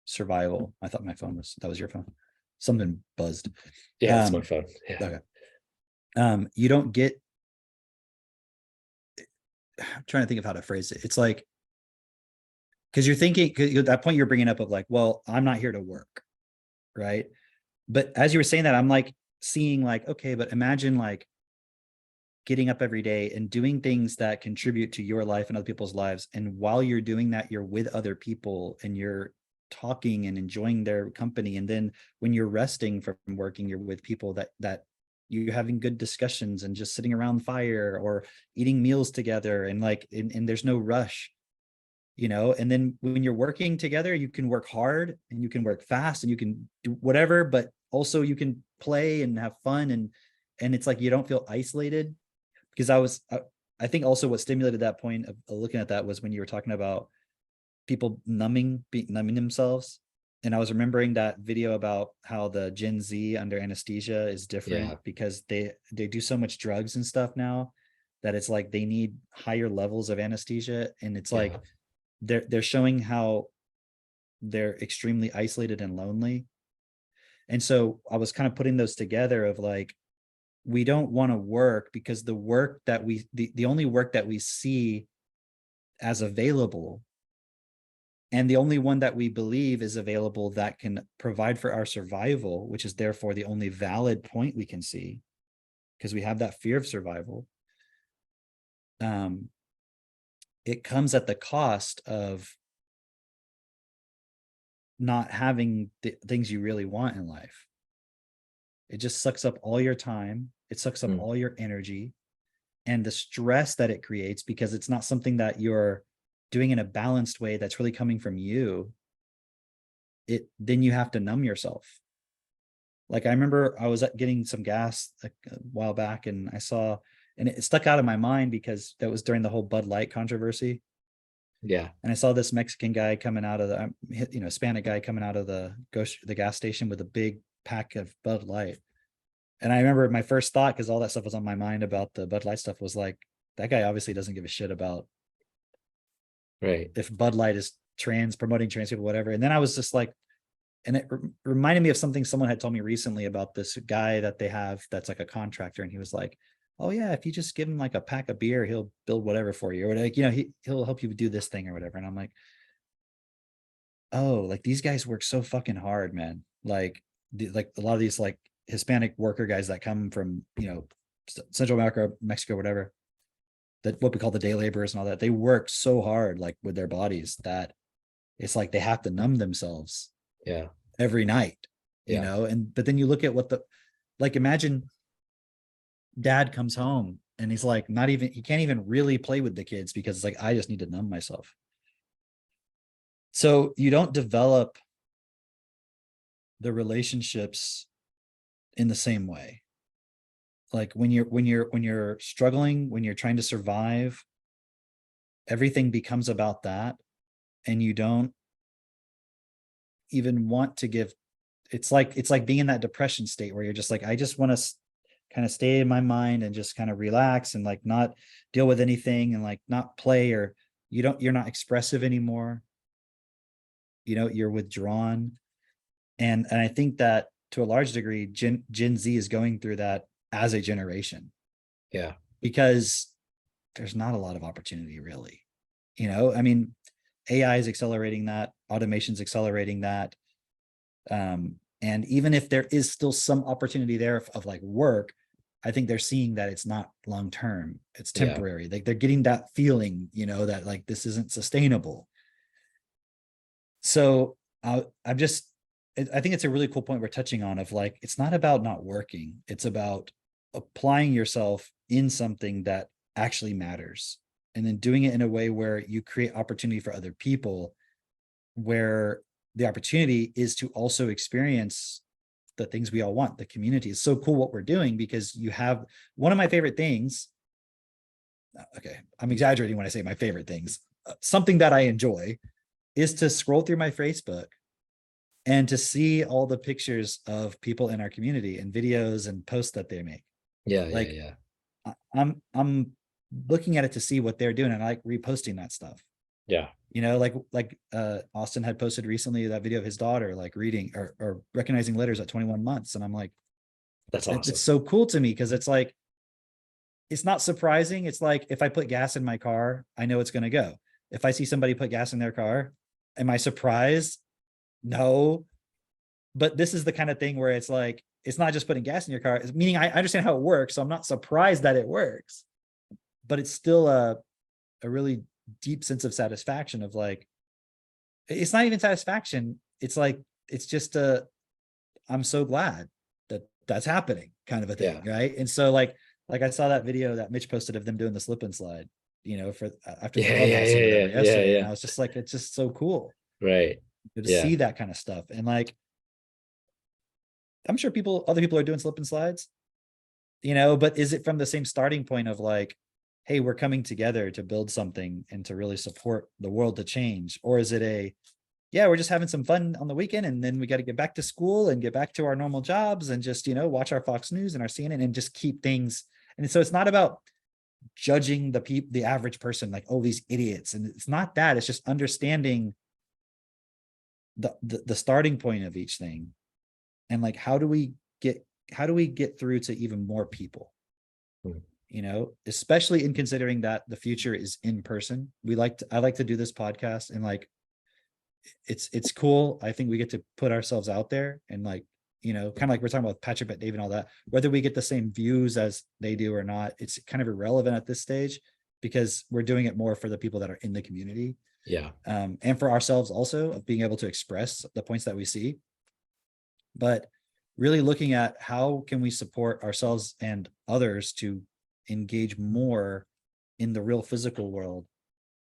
survival. I thought that was your phone. Something buzzed. Yeah, that's my phone. Yeah. Okay. You don't get, I'm trying to think of how to phrase it. It's like, because you're thinking, at that point you're bringing up of like, well, I'm not here to work, right? But as you were saying that, I'm like seeing like, okay, but imagine like getting up every day and doing things that contribute to your life and other people's lives. And while you're doing that, you're with other people and you're talking and enjoying their company. And then when you're resting from working, you're with people that you're having good discussions and just sitting around the fire or eating meals together, and like, and there's no rush, you know. And then when you're working together, you can work hard and you can work fast and you can do whatever, but also you can play and have fun. And it's like, you don't feel isolated. Because I think also what stimulated that point of looking at that was when you were talking about people numbing themselves. And I was remembering that video about how the Gen Z under anesthesia is different because they do so much drugs and stuff now that it's like they need higher levels of anesthesia. And it's like they're showing how they're extremely isolated and lonely. And so I was kind of putting those together of like, we don't want to work because the work that the only work that we see as available, and the only one that we believe is available that can provide for our survival, which is therefore the only valid point we can see, because we have that fear of survival. It comes at the cost of not having the things you really want in life. It just sucks up all your time. It sucks up all your energy and the stress that it creates, because it's not something that you're doing in a balanced way that's really coming from you. Then you have to numb yourself. Like, I remember I was getting some gas a while back and I saw, and it stuck out of my mind because that was during the whole Bud Light controversy. Yeah. And I saw this Mexican guy coming out of the, Hispanic guy coming out of the gas station with a big pack of Bud Light. And I remember my first thought, because all that stuff was on my mind about the Bud Light stuff, was like, that guy obviously doesn't give a shit about Right. if Bud Light is promoting trans people, whatever. And then I was just like, and it reminded me of something someone had told me recently about this guy that they have that's like a contractor, and he was like, oh yeah, if you just give him like a pack of beer, he'll build whatever for you, or like, you know, he'll help you do this thing or whatever. And I'm like, oh, like these guys work so fucking hard, man. Like like a lot of these like Hispanic worker guys that come from, you know, Central America, Mexico, whatever, that what we call the day laborers and all that, they work so hard like with their bodies that it's like they have to numb themselves Yeah. every night, you Yeah. know. And but then you look at what the, like, imagine dad comes home and he's like, not even, he can't even really play with the kids because it's like, I just need to numb myself. So you don't develop the relationships in the same way. Like when you're struggling, when you're trying to survive, everything becomes about that, and you don't even want to give. It's like being in that depression state where you're just like, I just want to kind of stay in my mind and just kind of relax and like not deal with anything and like not play, or you're not expressive anymore. You know, you're withdrawn. And I think that to a large degree, Gen Z is going through that as a generation. Yeah. Because there's not a lot of opportunity really. You know, I mean, AI is accelerating that, automation's accelerating that. And even if there is still some opportunity there of like work, I think they're seeing that it's not long term, it's temporary. Like they're getting that feeling, you know, that like this isn't sustainable. So I think it's a really cool point we're touching on of like, it's not about not working, it's about applying yourself in something that actually matters, and then doing it in a way where you create opportunity for other people, where the opportunity is to also experience the things we all want. The community is so cool what we're doing, because you have one of my favorite things. Okay, I'm exaggerating when I say my favorite things. Something that I enjoy is to scroll through my Facebook and to see all the pictures of people in our community and videos and posts that they make. Yeah. Like, Yeah. I'm looking at it to see what they're doing, and I like reposting that stuff. Yeah. You know, like Austin had posted recently that video of his daughter like reading or recognizing letters at 21 months. And I'm like, That's awesome. It's so cool to me, because it's like, it's not surprising. It's like, if I put gas in my car, I know it's going to go. If I see somebody put gas in their car, am I surprised? No. But this is the kind of thing where it's like, it's not just putting gas in your car, meaning I understand how it works, so I'm not surprised that it works, but it's still a really deep sense of satisfaction of like, it's not even satisfaction, it's like, it's just I'm so glad that that's happening kind of a thing. Right. And so like I saw that video that Mitch posted of them doing the slip and slide, you know, for after the clubhouse or whatever yesterday. And I was just like, it's just so cool. Right. To see that kind of stuff. And like, I'm sure other people are doing slip and slides, you know, but is it from the same starting point of like, hey, we're coming together to build something and to really support the world to change? Or is it we're just having some fun on the weekend, and then we got to get back to school and get back to our normal jobs and just, you know, watch our Fox News and our CNN and just keep things. And so it's not about judging the average person, like, oh, these idiots. And it's not that, it's just understanding the starting point of each thing. And like, how do we get through to even more people? You know, especially in considering that the future is in person. I like to do this podcast, and like, it's cool. I think we get to put ourselves out there, and like, you know, kind of like we're talking about Patrick Bet David and all that, whether we get the same views as they do or not, it's kind of irrelevant at this stage, because we're doing it more for the people that are in the community. Yeah. And for ourselves also, of being able to express the points that we see, but really looking at how can we support ourselves and others to engage more in the real physical world,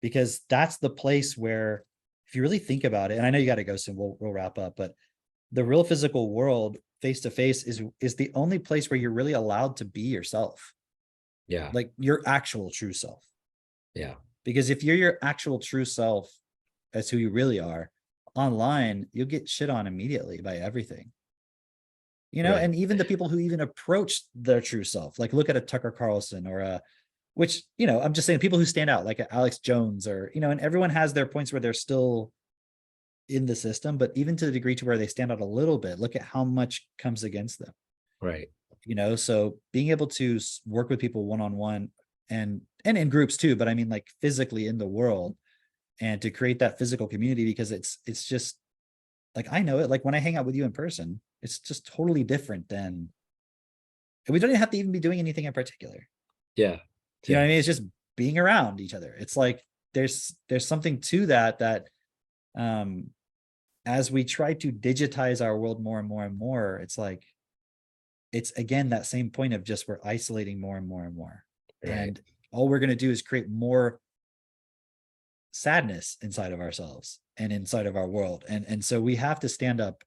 because that's the place where, if you really think about it, and I know you got to go soon, we'll wrap up, but the real physical world face to face is the only place where you're really allowed to be yourself. Yeah. Like your actual true self. Yeah. Because if you're your actual true self, as who you really are, online, you'll get shit on immediately by everything. You know, and even the people who even approach their true self, like look at a Tucker Carlson or which, I'm just saying people who stand out like Alex Jones or, and everyone has their points where they're still in the system, but even to the degree to where they stand out a little bit, look at how much comes against them. Right. So being able to work with people one-on-one and in groups too, but I mean like physically in the world, and to create that physical community, because it's just like, I know it, like when I hang out with you in person, it's just totally different than, we don't even have to even be doing anything in particular. Yeah. You know what I mean? It's just being around each other. It's like, there's something to that, as we try to digitize our world more and more and more, it's like, it's again, that same point of just, we're isolating more and more and more. Right. And all we're going to do is create more sadness inside of ourselves and inside of our world. And so we have to stand up.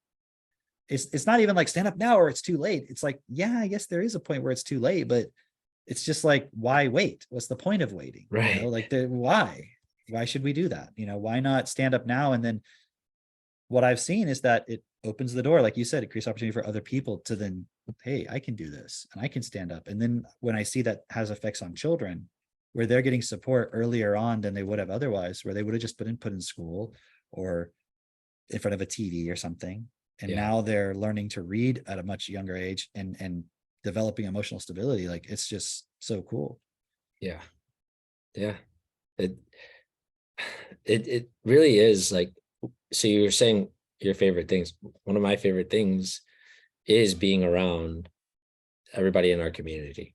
It's not even like stand up now or it's too late. It's like, yeah, I guess there is a point where it's too late, but it's just like, why wait? What's the point of waiting? Right. Like why should we do that? Why not stand up now? And then what I've seen is that it opens the door. Like you said, it creates opportunity for other people to then, hey, I can do this and I can stand up. And then when I see that has effects on children, where they're getting support earlier on than they would have otherwise, where they would have just been put in school or in front of a TV or something. And now they're learning to read at a much younger age and developing emotional stability. Like, it's just so cool. Yeah. Yeah. It really is like, so you were saying your favorite things. One of my favorite things is being around everybody in our community.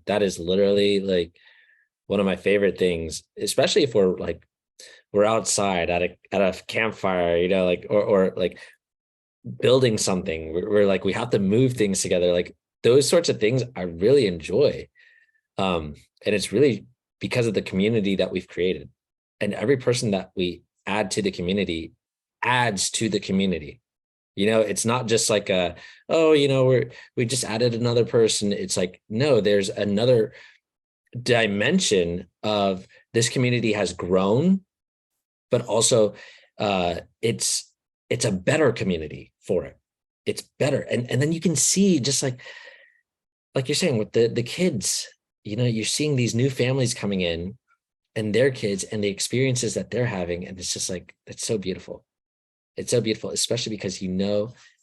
That is literally like one of my favorite things, especially if we're outside at a campfire, like, or like building something. We're like, we have to move things together. Like those sorts of things I really enjoy. And it's really because of the community that we've created, and every person that we add to the community adds to the community. It's not just like we just added another person. It's like, no, there's another dimension of this community has grown, but also it's a better community for it. It's better. And then you can see, just like you're saying with the kids, you're seeing these new families coming in and their kids and the experiences that they're having. And it's just like, it's so beautiful. It's so beautiful, especially because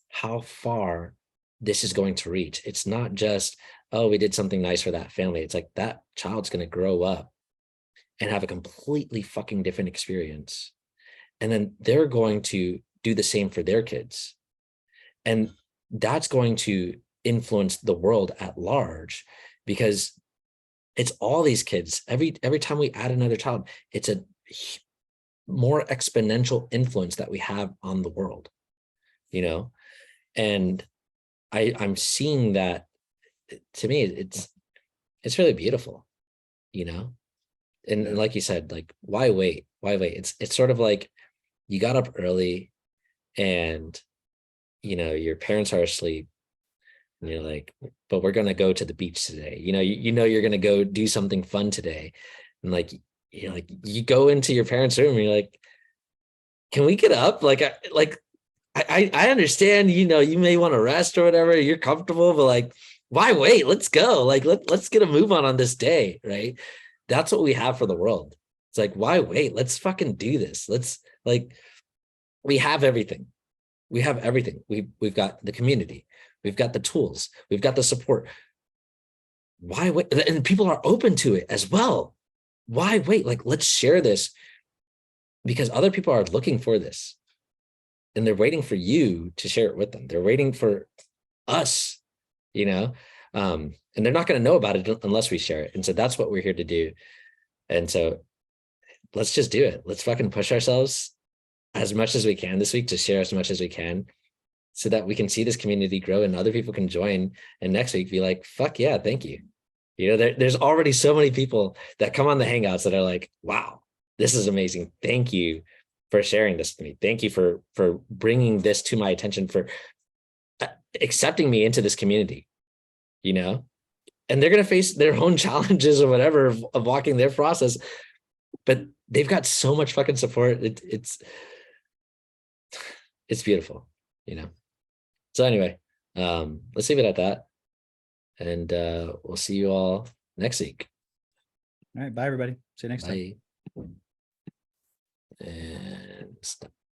how far this is going to reach. It's not just, oh, we did something nice for that family. It's like that child's going to grow up and have a completely fucking different experience. And then they're going to do the same for their kids. And that's going to influence the world at large, because it's all these kids. Every time we add another child, it's a more exponential influence that we have on the world, and I'm seeing that. To me, it's really beautiful, and like you said, like, why wait? It's sort of like you got up early and your parents are asleep and you're like, but we're going to go to the beach today. You're going to go do something fun today. And like, you go into your parents' room and you're like, can we get up? I understand, you may want to rest or whatever, you're comfortable, but like, why wait? Let's go. Like, let's get a move on this day. Right. That's what we have for the world. It's like, why wait? Let's fucking do this. We have everything. We have everything. We've got the community. We've got the tools. We've got the support. Why wait? And people are open to it as well. Why wait? Like, let's share this, because other people are looking for this and they're waiting for you to share it with them. They're waiting for us, and they're not going to know about it unless we share it. And so that's what we're here to do. And so let's just do it. Let's fucking push ourselves as much as we can this week to share as much as we can, so that we can see this community grow and other people can join. And next week be like, fuck yeah, thank you. There's already so many people that come on the Hangouts that are like, wow, this is amazing. Thank you for sharing this with me. Thank you for bringing this to my attention, for accepting me into this community, and they're going to face their own challenges or whatever of walking their process, but they've got so much fucking support. It's beautiful, So anyway, let's leave it at that. And we'll see you all next week. All right, bye everybody. See you next time. Bye. And stop.